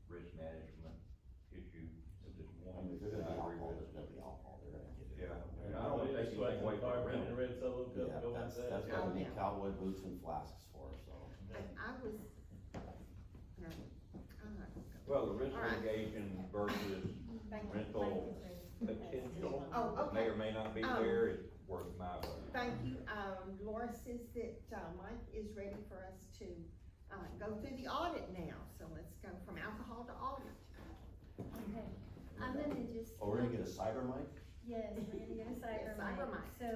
risk management issue at this I point. mean, if there's gonna be I agree alcohol, with there's gonna be alcohol, they're gonna get it. Yeah, and I don't wanna take Just like anything away the from car, our bring the rental. red solo cup, Yeah, go that's inside. gotta be Oh, yeah. cowboy boots and flasks for, so. And I was, no, I'm not gonna go. Well, the risk All right. mitigation versus Thank you. rental potential Oh, that may okay. or may not be Um, there is worth my way. Thank you. Laura says that, Mike is ready for us to, go through the audit now. So let's go from alcohol to audit. Okay, I'm gonna just. Oh, we're gonna get a cyber mic? Yes, we're gonna get a cyber Yes, cyber mic. mic. So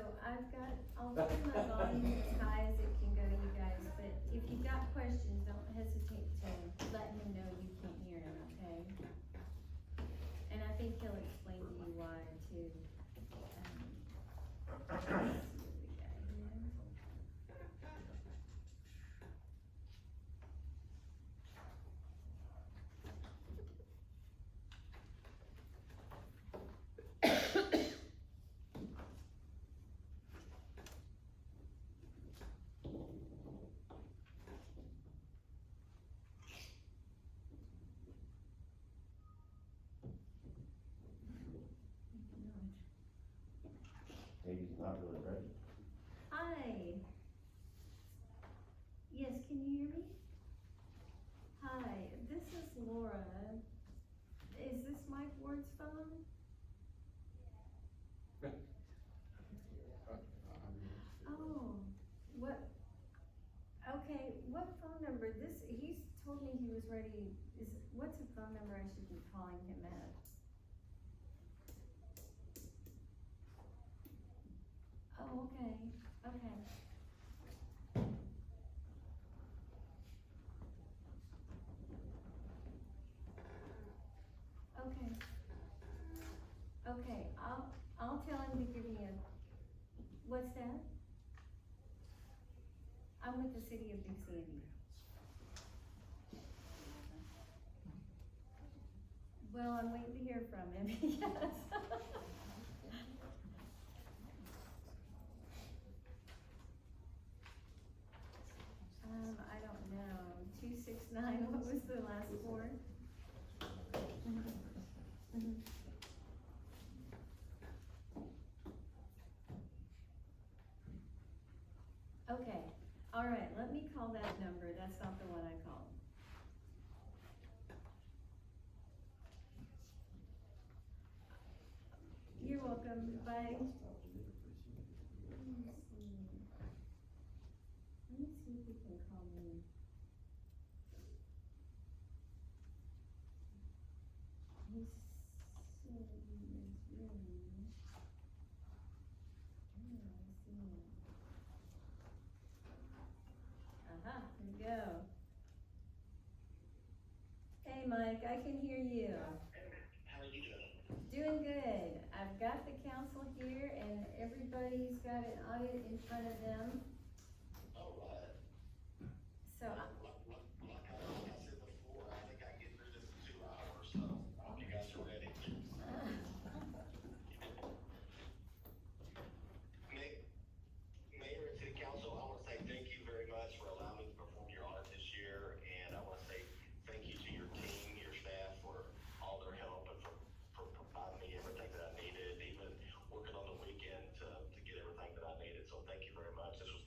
I'll turn my volume as high as it can go, you guys, but if you've got questions, don't hesitate to let him know you can't hear him, okay? And I think he'll explain to you why too. Let's see what we got here. Maybe he's not really ready. Hi. Yes, can you hear me? Hi, this is Laura. Is this Mike Ward's phone? Oh, what? Okay, what phone number? He's told me he was ready. What's the phone number I should be calling him at? Oh, okay, okay. Okay. Okay, I'll tell him to give me what's that? I'm with the city of Big Sandy. Well, I'm waiting to hear from him, yes. I don't know, 269, what was the last four? Okay, all right, let me call that number, that's not the one I called. You're welcome, bye. Let me see if he can call me. He said he is ready. Oh, I see. Aha, here we go. Hey Mike, I can hear you. How are you doing? Doing good. I've got the council here and everybody's got an audit in front of them. All right. So, Like I said before, I think I can get through this in 2 hours, so I hope you guys are ready. Mayor and City Council, I want to say thank you very much for allowing me to perform your audit this year, and I want to say thank you to your team, your staff, for all their help and for providing me everything that I needed, even working on the weekend to get everything that I needed, so thank you very much. This was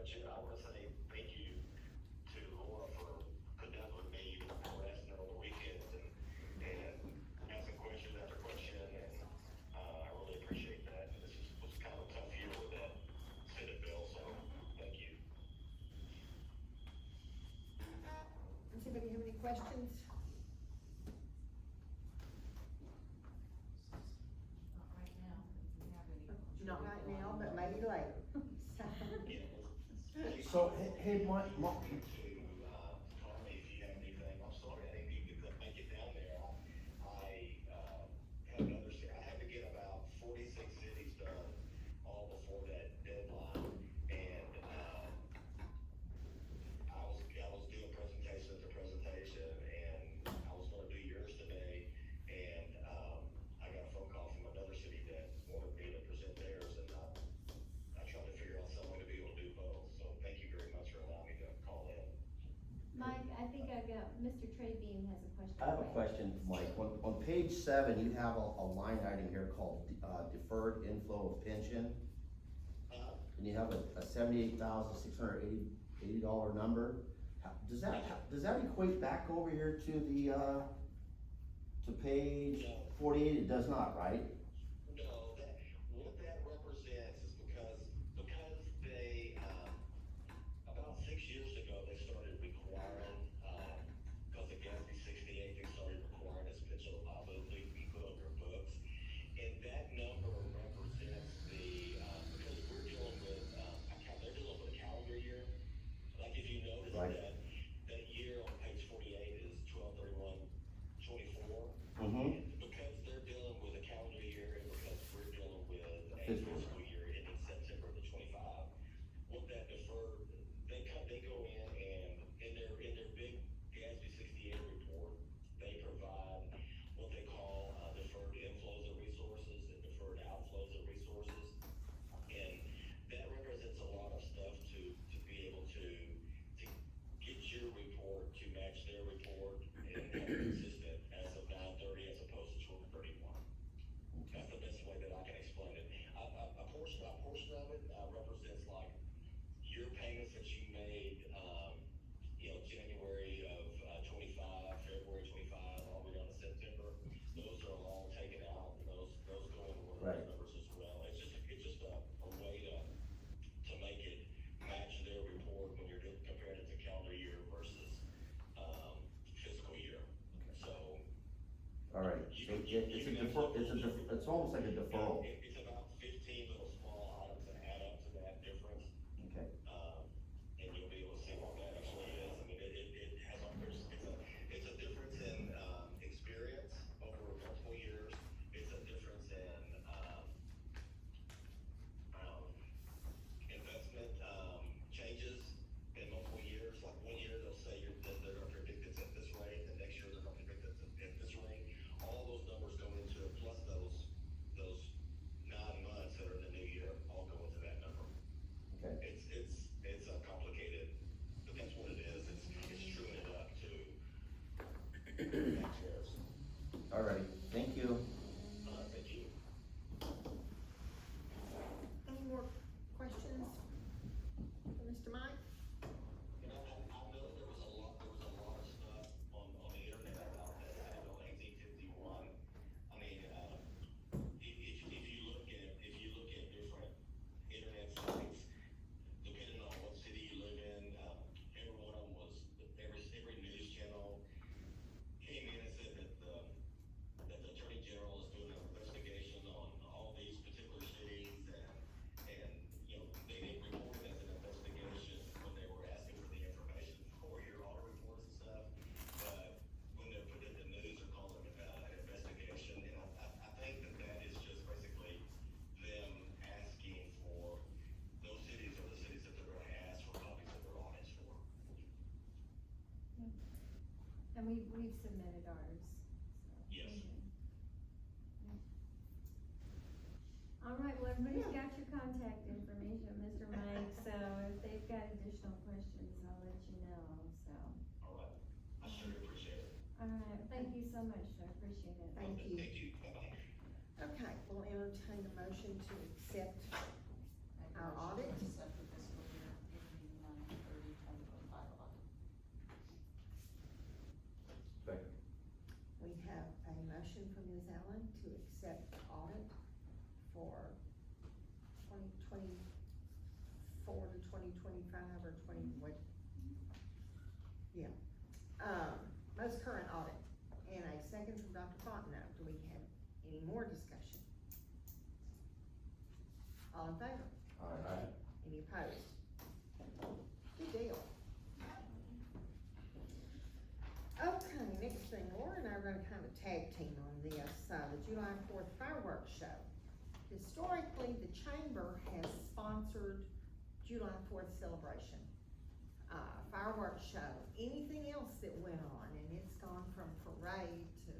I wanna say thank you to Laura for putting up with me, harassing her on the weekends and asking question after question, and, I really appreciate that. This was kind of a tough year with that Senate bill, so thank you. Does anybody have any questions? Not right now, if we have any. I'm sure Not we right will. now, but maybe later. So, hey, Mike, To, call me if you have anything. I'm sorry, I didn't even make it down there. Had another, I had to get about 46 cities done all before that deadline. And, I was doing presentation after presentation, and I was gonna do yours today. And, I got a phone call from another city that wanted me to present theirs, and I tried to figure out some way to be able to do both. So thank you very much for allowing me to call in. Mike, I think I got, Mr. Traybean has a question. I have a question, Mike. On page 7, you have a line item here called, deferred inflow of pension. And you have a $78,680 number. Does that equate back over here to the, to page 48? It does not, right? No, what that represents is because they, about 6 years ago, they started requiring, because of GASB 68, they started requiring this pension liability to be put on your books. And that number represents because we're dealing with, they're dealing with a calendar year. Like if you notice Right. that year on page 48 is 12/31/24. Mm-hmm. Because they're dealing with a calendar year and because we're dealing with a Fiscal. fiscal year ending September the 25, what that deferred, they go in and in their big GASB 68 report, they provide what they call deferred inflows of resources and deferred outflows of resources. And that represents a lot of stuff to be able to get your report to match their report and have it consistent as of 9/30 as opposed to 12/31. That's the best way that I can explain it. A portion of it represents like your payments that you made, January of 25, February 25, all the way down to September. Those are all taken out, and those go into one of Right. those numbers as well. It's just a way to make it match their report when you're comparing it to calendar year versus fiscal year. So. All right. So it's almost like a deferral. It's about 15 little small items that add up to that difference. Okay. And you'll be able to see what that actually is. I mean, it's a difference in, experience over multiple years. It's a difference in, investment, changes in multiple years. Like 1 year, they'll say they're gonna predict it's at this rate, the next year they're gonna predict it's at this rate. All those numbers go into it, plus those 9 months that are in the new year, all go into that number. Okay. It's complicated, but that's what it is. It's truing it up to match theirs. All right. Thank you. Thank you. Any more questions for Mr. Mike? You know, I know there was a lot of stuff on the internet about that Senate Bill 1851. I mean, if you look at different internet sites, depending on what city you live in, every one of them was, every news channel came in and said that the Attorney General is doing an investigation on all these particular cities, and they didn't report it as an investigation when they were asking for the information for your audit reports and stuff. But when they're put in the news, they're calling it an investigation, and I think that is just basically them asking for those cities or the cities that they're gonna ask for copies of their audits for. And we've submitted ours, so. Yes. All right, well, everybody's got your contact information, Mr. Mike, so if they've got additional questions, I'll let you know, so. All right, I sure appreciate it. All right, thank you so much, sir, appreciate it. Thank you. Thank you, bye-bye. Okay, we'll entertain a motion to accept Make a our motion to audit. accept the fiscal year ending more discussion? All in favor? Aye. Any opposed? Good deal. Okay, next thing, Laura and I are gonna kind of tag team on this, the July 4th fireworks show. Historically, the chamber has sponsored July 4th celebration, fireworks show, anything else that went on, and it's gone from parade to,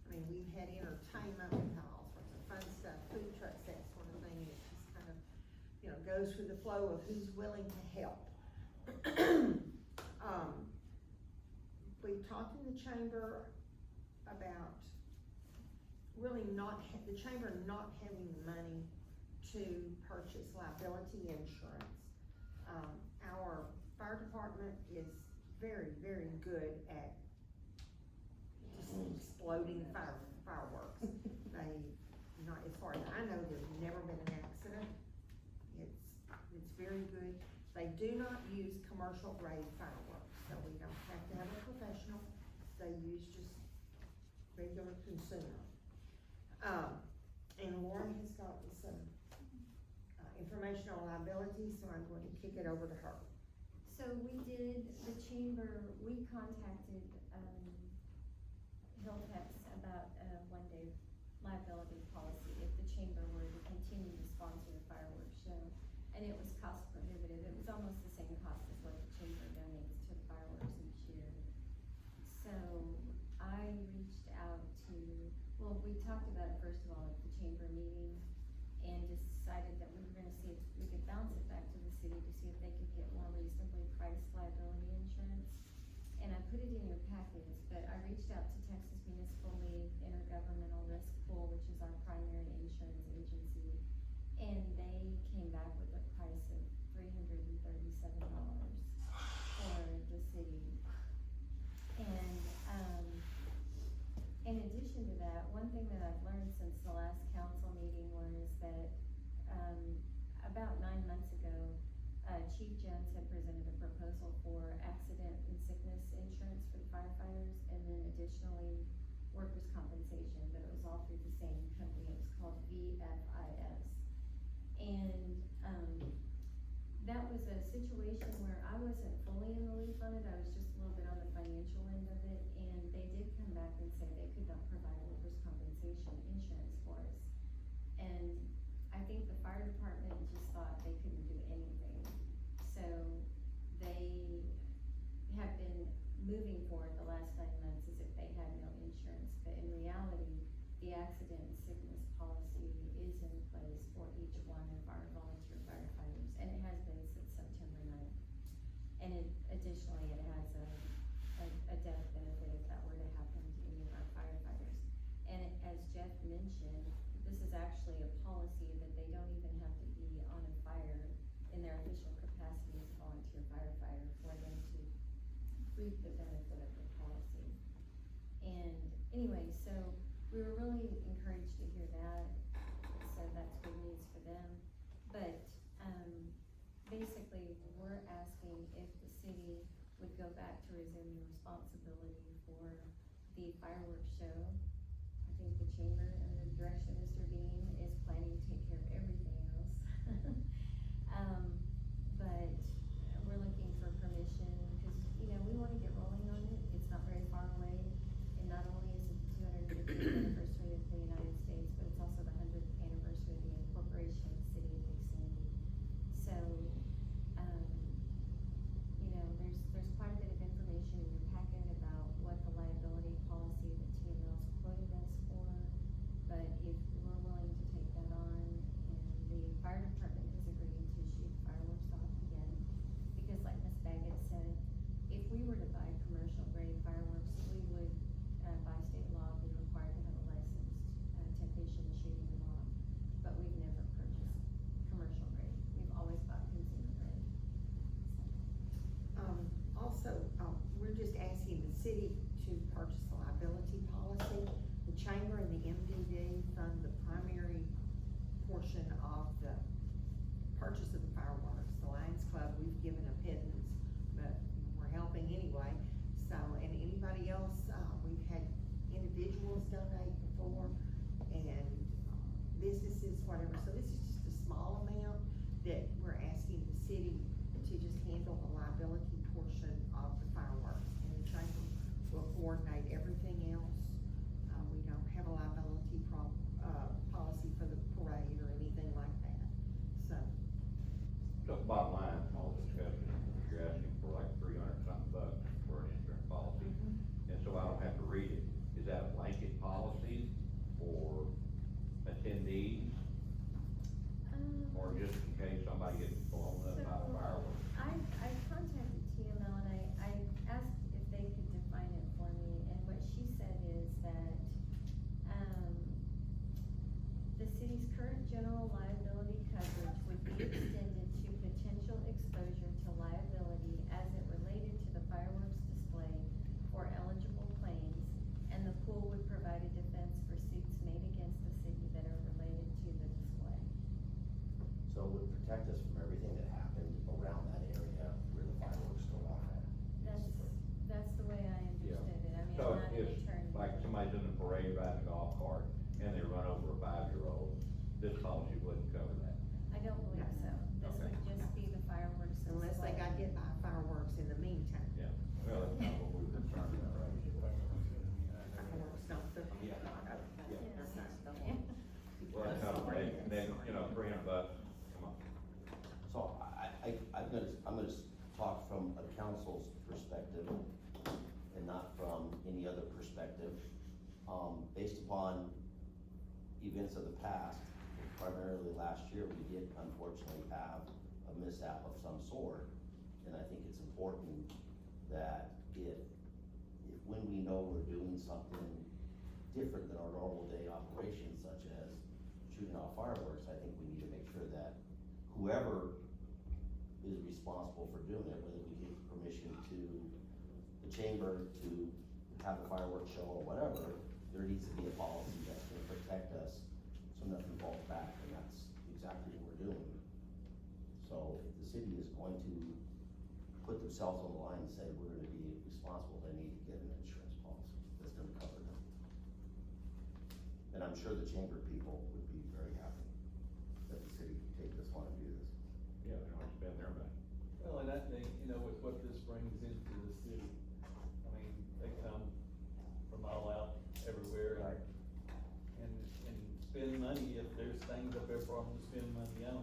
I mean, we've had entertainment, we've had all sorts of fun stuff, food trucks, that sort of thing, and it just kind of, goes with the flow of who's willing to help. We've talked in the chamber about really the chamber not having the money to purchase liability insurance. Our fire department is very, very good at just exploding fireworks. As far as I know, there's never been an accident. It's very good. They do not use commercial grade fireworks, so we don't have to have a professional. They use just regular consumer. And Laura has gotten some information on liability, so I'm going to kick it over to her. So the chamber, we contacted, Hilltex about a one-day liability policy if the chamber were to continue to sponsor the fireworks show. And it was cost prohibitive. It was almost the same cost as what the chamber donates to the fireworks each year. So I reached out to, we talked about it first of all at the chamber meeting and decided that we were gonna see if we could bounce it back to the city to see if they could get more reasonably priced liability insurance. And I put it in your packets, but I reached out to Texas Municipal League Intergovernmental Risk Pool, which is our primary insurance agency, and they came back with a price of $337 for the city. And, in addition to that, one thing that I've learned since the last council meeting was that, about 9 months ago, Chief Jones had presented a proposal for accident and sickness insurance for the firefighters, and then additionally, workers' compensation, but it was all through the same company. It was called VFIS. And, that was a situation where I wasn't fully in the loop on it. I was just a little bit on the financial end of it, and they did come back and say they could not provide workers' compensation insurance for us. And I think the fire department just thought they couldn't do anything. So they have been moving forward the last 9 months as if they had no insurance, but in reality, the accident and sickness policy is in place for each one of our volunteer firefighters, and it has been since September 9th. And additionally, it has a death benefit if that were to happen to any of our firefighters. And as Jeff mentioned, this is actually a policy that they don't even have to be on a fire in their official capacity as a volunteer firefighter for them to reap the benefit of the policy. And anyway, so we were really encouraged to hear that, so that's good news for them. But, basically, we're asking if the city would go back to resuming responsibility for the fireworks show. I think the chamber, under the direction of Mr. Bean, is planning to take care of everything else. But we're looking for permission, because, we wanna get rolling on it. It's not very far away, and not only is it the 250th anniversary of the United States, but it's also the 100th anniversary of the incorporation of the city of Big Sandy. So, there's quite a bit of information in your packet about what the liability policy that TML's quoted us for. But if we're willing to take that on, and the fire department has agreed to shoot fireworks off again, because like Ms. Baggett said, if we were to buy commercial grade fireworks, we would, by state law, be required to have a licensed, technician shooting them off. But we've never purchased commercial grade. We've always bought consumer grade. Also, we're just asking the city to purchase a liability policy. The chamber and the MDD fund the primary portion of the purchase of the fireworks. The Lions Club, we've given a pittance, but we're helping anyway. So, and anybody else, we've had individuals donate before, and talk from a council's perspective and not from any other perspective. Based upon events of the past, primarily last year, we did unfortunately have a mishap of some sort. And I think it's important that if when we know we're doing something different than our normal day operations, such as shooting off fireworks, I think we need to make sure that whoever is responsible for doing it, whether we give permission to the chamber to have a fireworks show or whatever, there needs to be a policy that's gonna protect us so nothing falls back, and that's exactly what we're doing. So if the city is going to put themselves on the line and say, we're gonna be responsible, they need to get an insurance policy that's gonna cover them. And I'm sure the chamber people would be very happy that the city could take this on and do this. Yeah, they don't have to spend their money. Well, and I think, you know, with what this brings into the city, I mean, they come from all out everywhere. Right. And spend money if there's things up there for them to spend money on.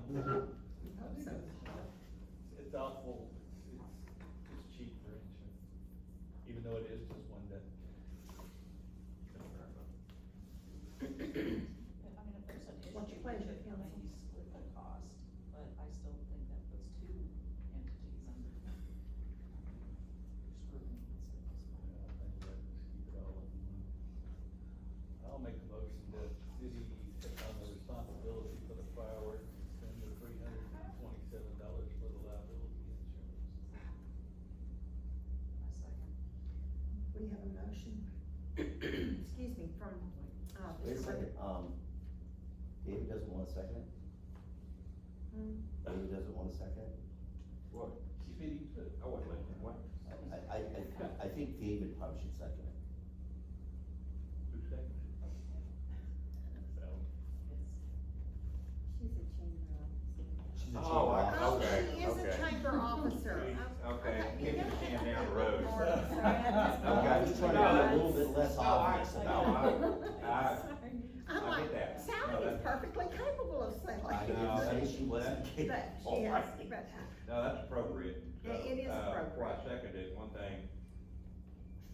It's awful, it's cheap for insurance, even though it is just one day. I mean, if there's an issue, What's your we pleasure, should council? maybe split the cost, but I still think that puts two entities under scrutiny instead of small. I think we have to just keep it all in one. I'll make a motion that the city take on the responsibility for the fireworks, and spend the $327 for the liability insurance. I second. We have a motion, excuse me, from, Wait a Mr. second, Bennett. David doesn't want a second? David doesn't want a second? What? Speedy, but I wasn't listening, what? I think David probably should second it. Who seconded? so. She's a chamber officer. She's a Oh, chamber Oh, officer. she is a okay. chamber officer. Okay, you kick the gotta can have down the a road. more- Okay, I'm just trying to be a little bit less obvious No, about it. I'm I like, get that. Sally No, is that's- perfectly capable of saying I like didn't No, say this. she wasn't But capable. she is, Alright. but, No, that's appropriate. So, It is appropriate. Before I second it, one thing,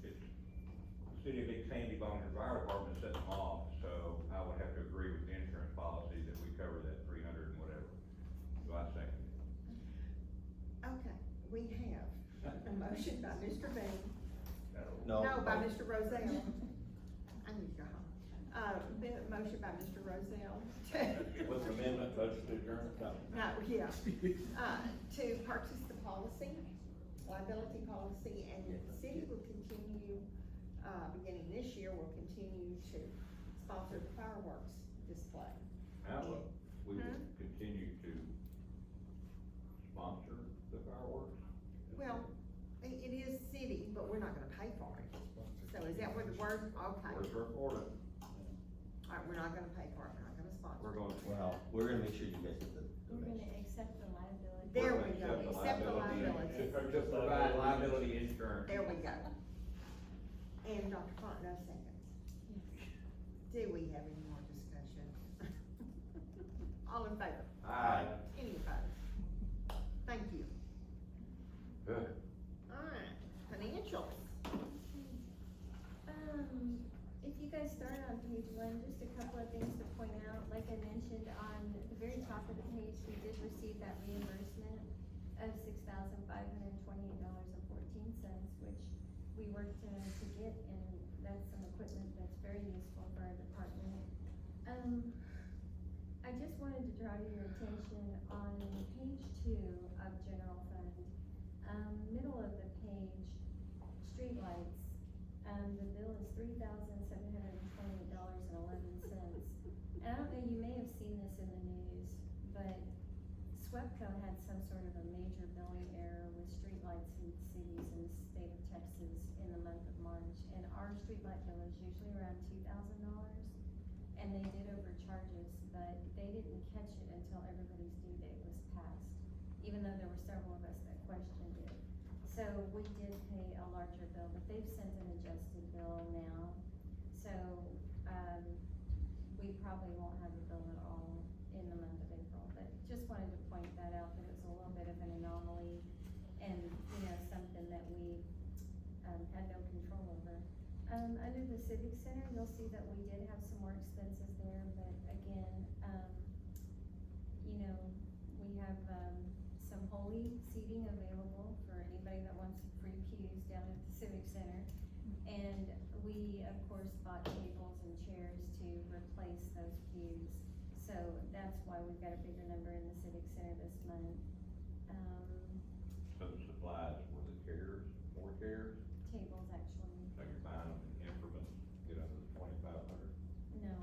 it's, the city of Big Sandy volunteer fire department set them off, so I would have to agree with the insurance policy that we cover that 300 and whatever. So I second it. okay, we have a motion by Mr. Bean, No. no, by Mr. Rozelle. I need to go home. Been a motion by Mr. Rozelle With amendment, motion to adjourn? No, yeah, to purchase the policy, liability policy, and the city will continue, beginning this year, will continue to sponsor the fireworks display. How, we will Hmm? continue to sponsor the fireworks? Well, it is city, but we're not gonna pay for it. So is that where the word, okay, Where's our order? alright, we're not gonna pay for it, we're not gonna sponsor We're it. going. Well, we're gonna make sure you guys get the We're gonna donation. accept the liability. There We're we gonna go, accept the liability. Just provide liability insurance. There we go. And Dr. Fontenot seconds. Do we have any more discussion? All in favor? Aye. Any opposed? Thank you. Good. Alright, financials. If you guys start on page one, just a couple of things to point out, like I mentioned, on the very top of the page, we did receive that reimbursement of $6,528.14, which we worked to get, and that's some equipment that's very useful for our department. I just wanted to draw your attention on page 2 of general fund, middle of the page, streetlights. The bill is $3,728.11. And I don't know, you may have seen this in the news, but SWEPCO had some sort of a major billing error with streetlights in cities in the state of Texas in the month of March. And our streetlight bill is usually around $2,000, and they did overcharge us, but they didn't catch it until everybody's due date was passed, even though there were several of us that questioned it. So we did pay a larger bill, but they've sent an adjusted bill now. So, we probably won't have a bill at all in the month of April, but just wanted to point that out, that it was a little bit of an anomaly. And Civic Center, you'll see that we did have some more expenses there, but again, you know, we have, some holy seating available for anybody that wants free pews down at the Civic Center. And we, of course, bought tables and chairs to replace those pews. So that's why we've got a bigger number in the Civic Center this month. So the supplies were the chairs, 4 chairs, Tables, actually, so you're buying them in increments, get under the 2,500 no.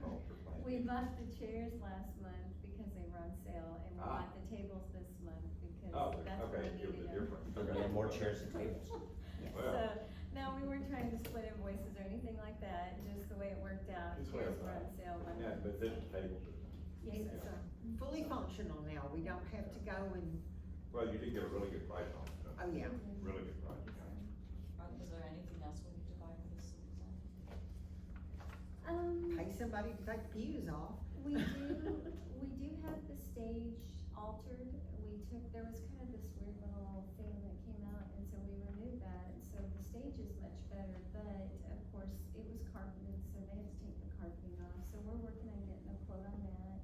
cost per plant. We bought the chairs last month because they were on sale, and we Ah. bought the tables this month because Oh, that's what okay, we it was needed a them. difference. They're gonna have more chairs and tables. Well. So, no, we weren't trying to split invoices or anything like that, just the way it worked out, Just chairs were clarify. on sale one Yeah, month. but this is table system. Yes, It's, sir. fully functional now, we don't have to go and, Well, you did get a really good price on it, so. oh yeah. Really good price. Is there anything else we need to buy for this season? Pay somebody to take pews off. We do have the stage altered. There was kind of this weird little thing that came out, and so we removed that, and so the stage is much better, but of course, it was carpeted, so they had to take the carpeting off, so we're working on getting a quote on that.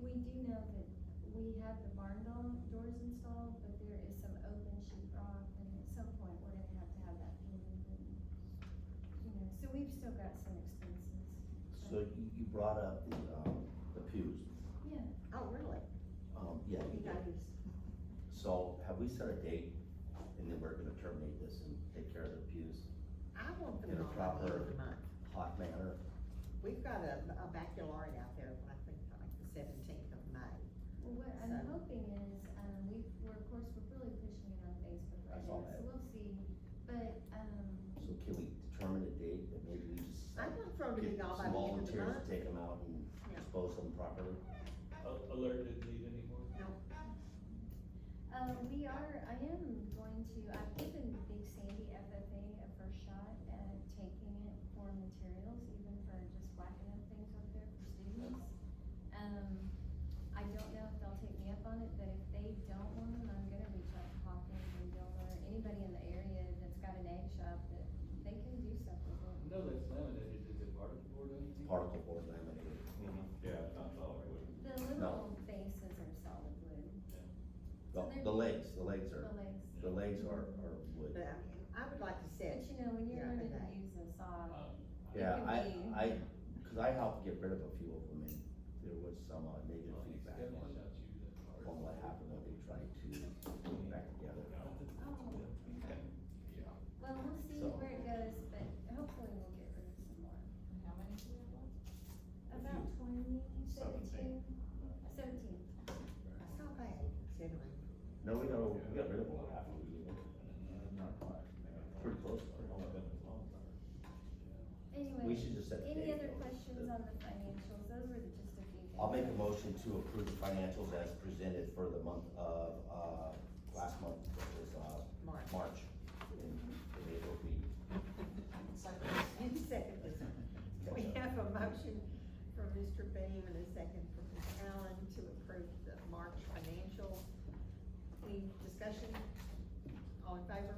We do know that we have the barn doors installed, but there is some open sheetrock, and at some point, we're gonna have that painted, and, you know, so we've still got some expenses. So you brought up the pews. Yeah. Oh, really? Yeah, you You did. guys, So have we set a date and then we're gonna terminate this and take care of the pews I want them in a on by the end of proper the month. hot manner? We've got a backyard out there, I think, like the 17th of May. Well, what I'm So- hoping is, we're really pushing it on Facebook I right saw now, that. so we'll see, but, So can we determine a date that maybe we just I'd like for them to be get all by some the end of the volunteers month. to take them out and Yeah. dispose of them properly? Alert didn't need any more? No, I am going to, I've given Big Sandy FFA a first shot at taking it for materials, even for just whacking up things up there for students. I don't know if they'll take me up on it, but if they don't want them, I'm gonna reach out to Hawkins and Gilmer, anybody in the area that's got an egg shop that they can do stuff with it. No, that's laminated, is it particle board or anything? Particle board laminated. Yeah, it's not solid wood. The little bases are solid wood. So they're- The legs are, The legs. the legs are wood. but I mean, I would like to set. But you know, when you're Yeah, learning to okay. use a saw, it Yeah, can be. cause I helped get rid of a few of them and there was some negative feedback on what happened when they tried to put it back together. Oh, okay. Well, we'll see So- where it goes, but hopefully we'll get rid of some more. And how many do we have left? About 17. That's not bad, considering. No, we got rid of them after we did it. Pretty close. Anyway, We should just set the any date, other though. questions on the financials? Those were just a few things. I'll make a motion to approve the financials as presented for the month of, last month, it was, March. In April meeting. You second this. We have a motion from Mr. Beam and a second from Ms. Allen to approve the March financials. Any discussion? All in favor?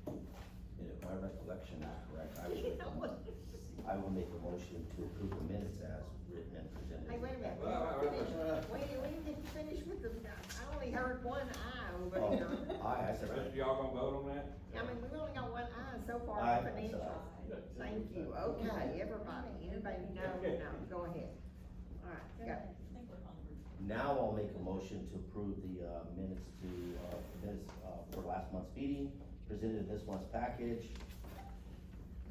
And if my recollection is correct, I will make a motion to approve the minutes as written and presented. Hey, wait a minute, we didn't get to finish with the, I only heard one aye over Oh, here. aye, I said, So y'all gonna vote on that? I mean, we've only got one aye so far Aye, on I said financials. aye. Thank you, okay, everybody, anybody know, no, go ahead. All right, Go go. ahead. I think we're hungry. now I'll make a motion to approve the, minutes for last month's meeting, presented in this month's package,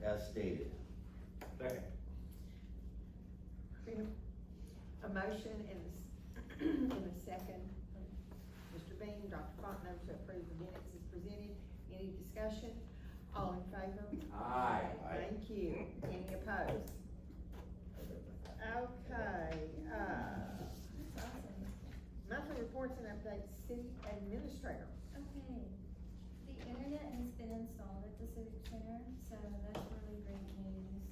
as stated. Second. A motion and a second from Mr. Bean, Dr. Fontenot to approve the minutes as presented. Any discussion? All in favor? Aye. Thank you. Any opposed? Okay, That's awesome. monthly reports and updates, city administrator. Okay, the internet has been installed at the Civic Center, so that's really great news.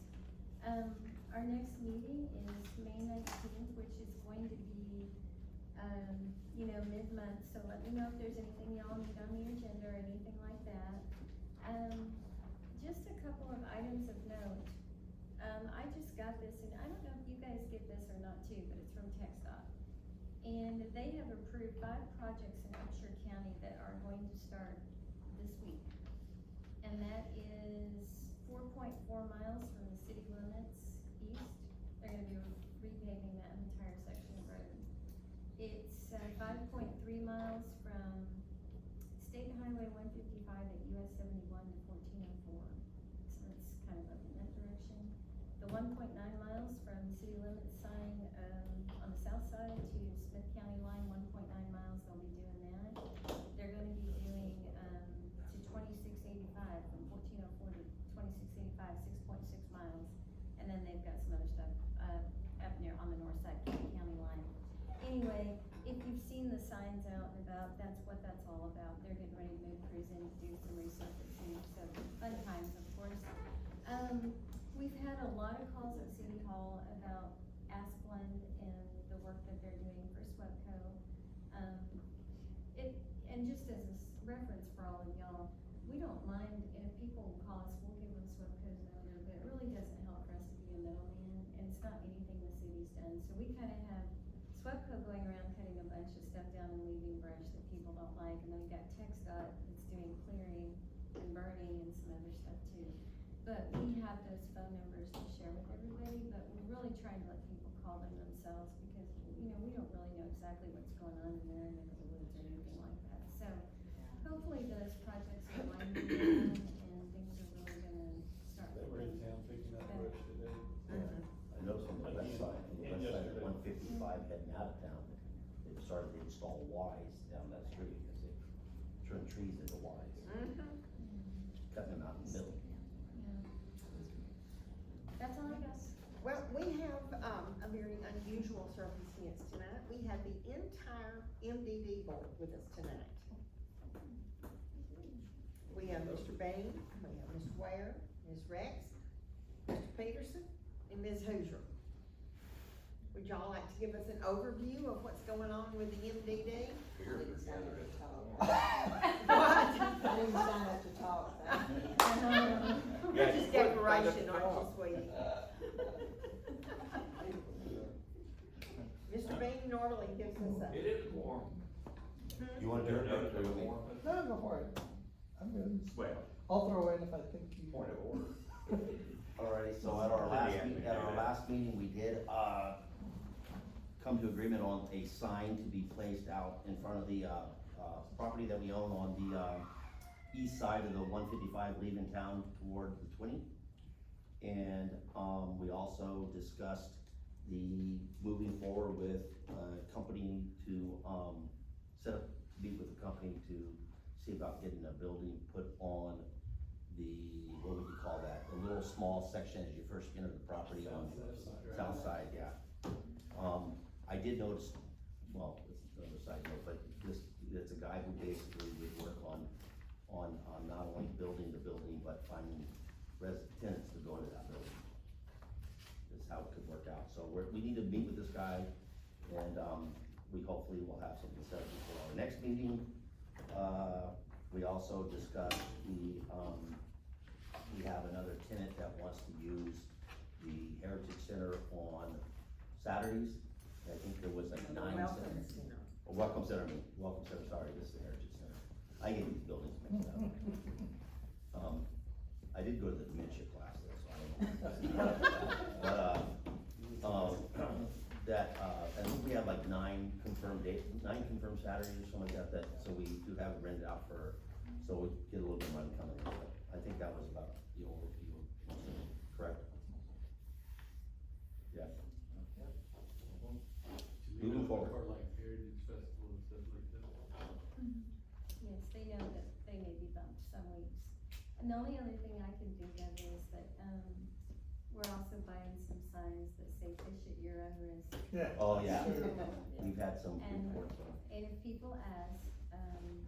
Our next meeting is May 19th, which is going to be, mid-month, so let me know if there's anything y'all need on the agenda or anything like that. just a couple of items of note. I just got this, and I don't know if you guys get this or not too, but it's from TxDOT. And they have approved 5 projects in Upshur County that are going to start this week. And that is 4.4 miles from the city limits east. They're gonna be repaving that entire section of road. It's 5.3 miles from State Highway 155 at US 71 to 1404. So it's kind of up in that direction. The 1.9 miles from city limits sign, on the south side to Smith County line, 1.9 miles, they'll be doing that. They're gonna be doing, to 2685, from 1404 to 2685, 6.6 miles. And then they've got some other stuff, up near, on the north side, county line. Anyway, if you've seen the signs out and about, that's what that's all about. They're getting ready to move crews in to do some resurfacing, so fun times, of course. We've had a lot of calls at City Hall about Asplund and the work that they're doing for SWEPCO. And just as a reference for all of y'all, we don't mind, and if people call us, we'll give them SWEPCO's number, but it really doesn't help for us to be a middleman, and it's not anything the city's done. So we kinda have SWEPCO going around cutting a bunch of stuff down and leaving brush that people don't like, and then we got TxDOT that's doing clearing and burning and some other stuff too. But we have those phone numbers to share with everybody, but we're really trying to let people call them themselves, because, you know, we don't really know exactly what's going on in their neck of the woods or anything like that. So hopefully those projects are winding down and things are really gonna start. They were in town picking up brush today. I noticed on the west side, of 155 heading out of town, they started to install Ys down that street, because they turned trees into Ys, cutting them out in the middle. That's all I got. Well, we have, a very unusual circumstance tonight. We have the entire MDD board with us tonight. We have Mr. Bain, we have Mr. Ware, Ms. Rex, Mr. Peterson, and Ms. Hoosier. Would y'all like to give us an overview of what's going on with the MDD? What? I didn't sign up to talk, so. Just decoration, aren't you, sweetie? Mr. Bain normally gives us a. It is warm. You wanna do it, or do we? No, go for it. I'm good. Well, I'll throw in if I think you. point of order. Alrighty, so at our last meeting, we did, come to agreement on a sign to be placed out in front of the, property that we own on the, east side of the 155 leaving town toward the 20. And, we also discussed the moving forward with a company to, meet with the company to see about getting a building put on the, what would you call that? The little small section as you first enter the property on the south side, yeah. I did notice, well, it's another side note, but it's a guy who basically would work on not only building the building, but finding tenants to go into that building. Is how it could work out. So we need to meet with this guy, and, we hopefully will have something set before our next meeting. We also discussed we have another tenant that wants to use the Heritage Center on Saturdays. I think there was like 9 Welcome centers. Center. Welcome Center, sorry, this is the Heritage Center. I get these buildings mixed up. I did go to the dementia class there, so I don't know. But, I think we have like 9 confirmed Saturdays or something like that, so we do have it rented out for, so we get a little bit of money coming in. But I think that was about the overview, correct? Yeah. Moving forward. For like Heritage Festival and stuff like that. Yes, they know that they may be bumped some weeks. And the only other thing I can think of is that, we're also buying some signs that say fish at your own risk. Yeah. Oh, yeah. We've had some And, reports on. and if people ask,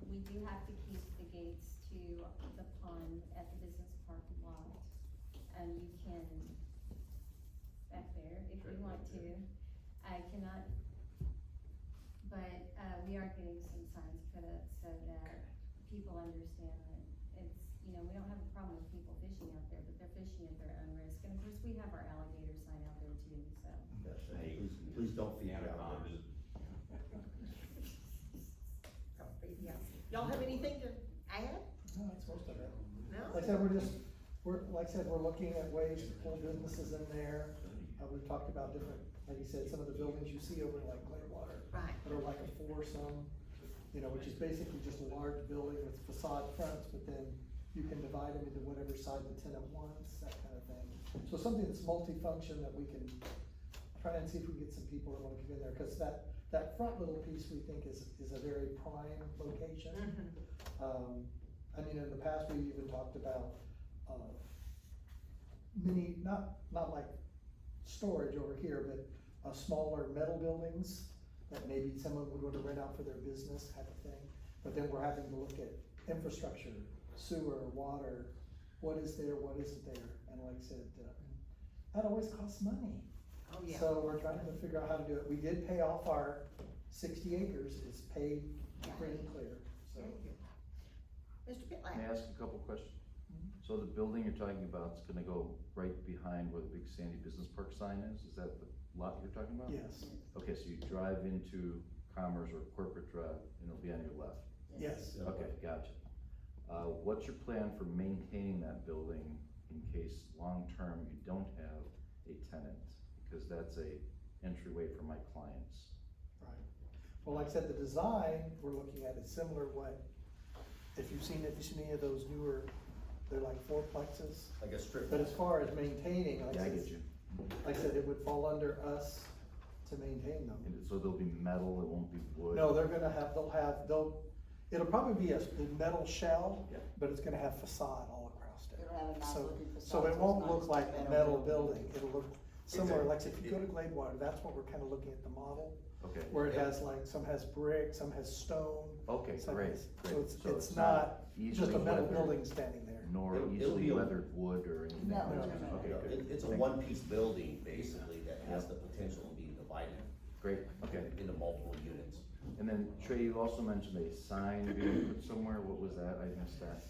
we do have to keep the gates to the pond at the business park locked. You can, back there, if you want to. I cannot, but, we are getting some signs put up so that people understand that it's you know, we don't have a problem with people fishing out there, but they're fishing at their own risk. And of course, we have our alligator sign out there too, so. Hey, please don't feed me out there. Y'all have anything to add? No, that's most of it. No? Like I said, we're looking at ways to pull businesses in there. We've talked about different, like you said, some of the buildings you see over like Wastewater. Right. That are like a foursome, you know, which is basically just a large building with facade fronts, but then you can divide them into whatever side the tenant wants, that kind of thing. So something that's multifunction that we can try and see if we can get some people that wanna come in there, cause that front little piece we think is a very prime location. I mean, in the past, we even talked about, mini, not like storage over here, but, smaller metal buildings that maybe someone would want to rent out for their business type of thing. But then we're having to look at infrastructure, sewer, water, what is there, what isn't there, and like I said, that always costs money. Oh, yeah. So we're trying to figure out how to do it. We did pay off our 60 acres, it's paid free and clear, so. Mr. Pitlack? May I ask a couple questions? So the building you're talking about is gonna go right behind where the big Sandy Business Park sign is? Is that the lot you're talking about? Yes, Okay, so you drive into Commerce or Corporate Drive and it'll be on your left? yes. Okay, gotcha. What's your plan for maintaining that building in case long-term you don't have a tenant? Because that's a entryway for my clients. Right. Well, like I said, the design we're looking at is similar what, if you've seen any of those newer, they're like fourplexes. Like a strip. But as far as maintaining, like Yeah, I I said, get you. like I said, it would fall under us to maintain them. And so there'll be metal, it won't be wood? No, it'll probably be a metal shell, Yeah. but it's gonna have facade all across it. It'll have a nice So- looking facade. So it it's won't not look just like a metal building, it'll look similar, Exactly. like I said, if you go to Gladewater, that's what we're kinda looking at the model. Okay. Where it has like, some has brick, some has stone. Okay, some great, has- great. So So it's not just easily a metal weathered, building standing there. Nor It'll be easily a- weathered wood or anything? No, like no, that? no, Okay, You know, good. it's a Thank you. one-piece building, basically, that has the potential to be divided Great, okay. into multiple units. And then Trey, you also mentioned a sign being put somewhere, what was that? I missed that.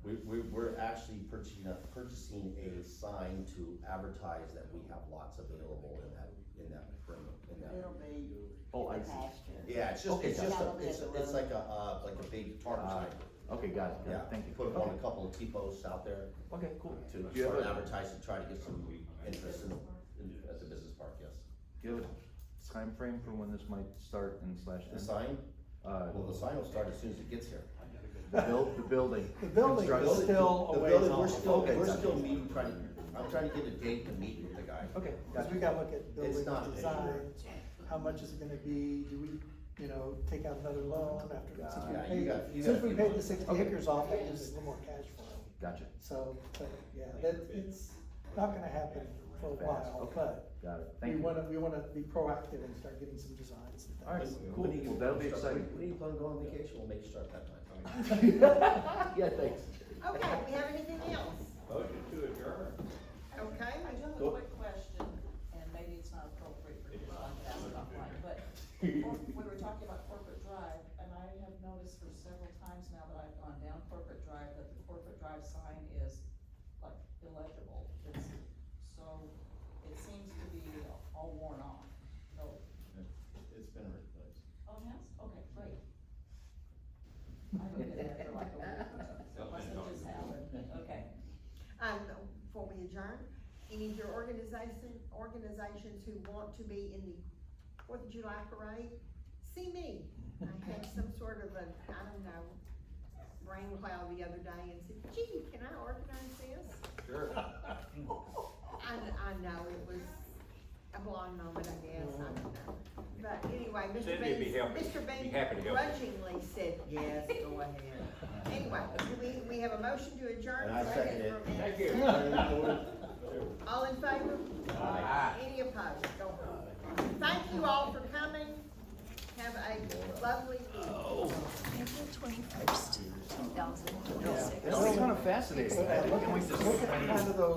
We're actually purchasing a sign to advertise that we have lots available in that perimeter, It'll be Oh, I the see. pasture. Yeah, it's just, Okay, it's just, gotcha. it's like a big target sign. Okay, got it, Yeah, thank you. put up on Okay. a couple of T-posts out there Okay, cool. to Do you have start a, advertising, try to get some interest at the business park, yes. do you have a time frame for when this might start and slash end? The sign, Uh, well, the sign will start as soon as it gets here. the building. The building Construction. is still a The ways building, off. we're still meeting, I'm trying to get a date to meet with the guy. Okay, cause we gotta look at building not design, how much is it gonna be, do we, take out another loan after, since we Yeah, paid, you got since we a few paid the months. 60 Okay. acres off, that gives us a little more cash flow. Gotcha, So, but, yeah, it's not gonna happen for a while, Okay. but got it, we thank you. wanna be proactive and start getting some designs and All right, things. cool, well, that'll be exciting. When you plan on going on vacation, we'll make you start that time. Yeah, thanks. Okay, we have anything else? Motion to adjourn. Okay? I do have a quick question, and maybe it's not appropriate for you to ask about mine, but we were talking about Corporate Drive, and I have noticed for several times now that I've gone down Corporate Drive, that the Corporate Drive sign is like illegible. So it seems to be all worn off. So, It's been replaced. oh, yes, okay, great. I looked at that for like a week, must have just happened, okay. Before we adjourn, any of your organizations who want to be in the 4th of July parade, see me. I had some sort of brain cloud the other day and said, gee, can I organize this? Sure. I know, it was a blonde moment, I guess, I don't know. But anyway, Cindy would be happy to help you. grudgingly said, yes, go ahead. Anyway, we have a motion to adjourn. And I second it. from Ed. Thank you. All in favor? Aye. Any opposed? Go home. Thank you all for coming. Have a lovely evening. April 21st, 2026. That was kind of fascinating. I didn't think we just- Look at kind of those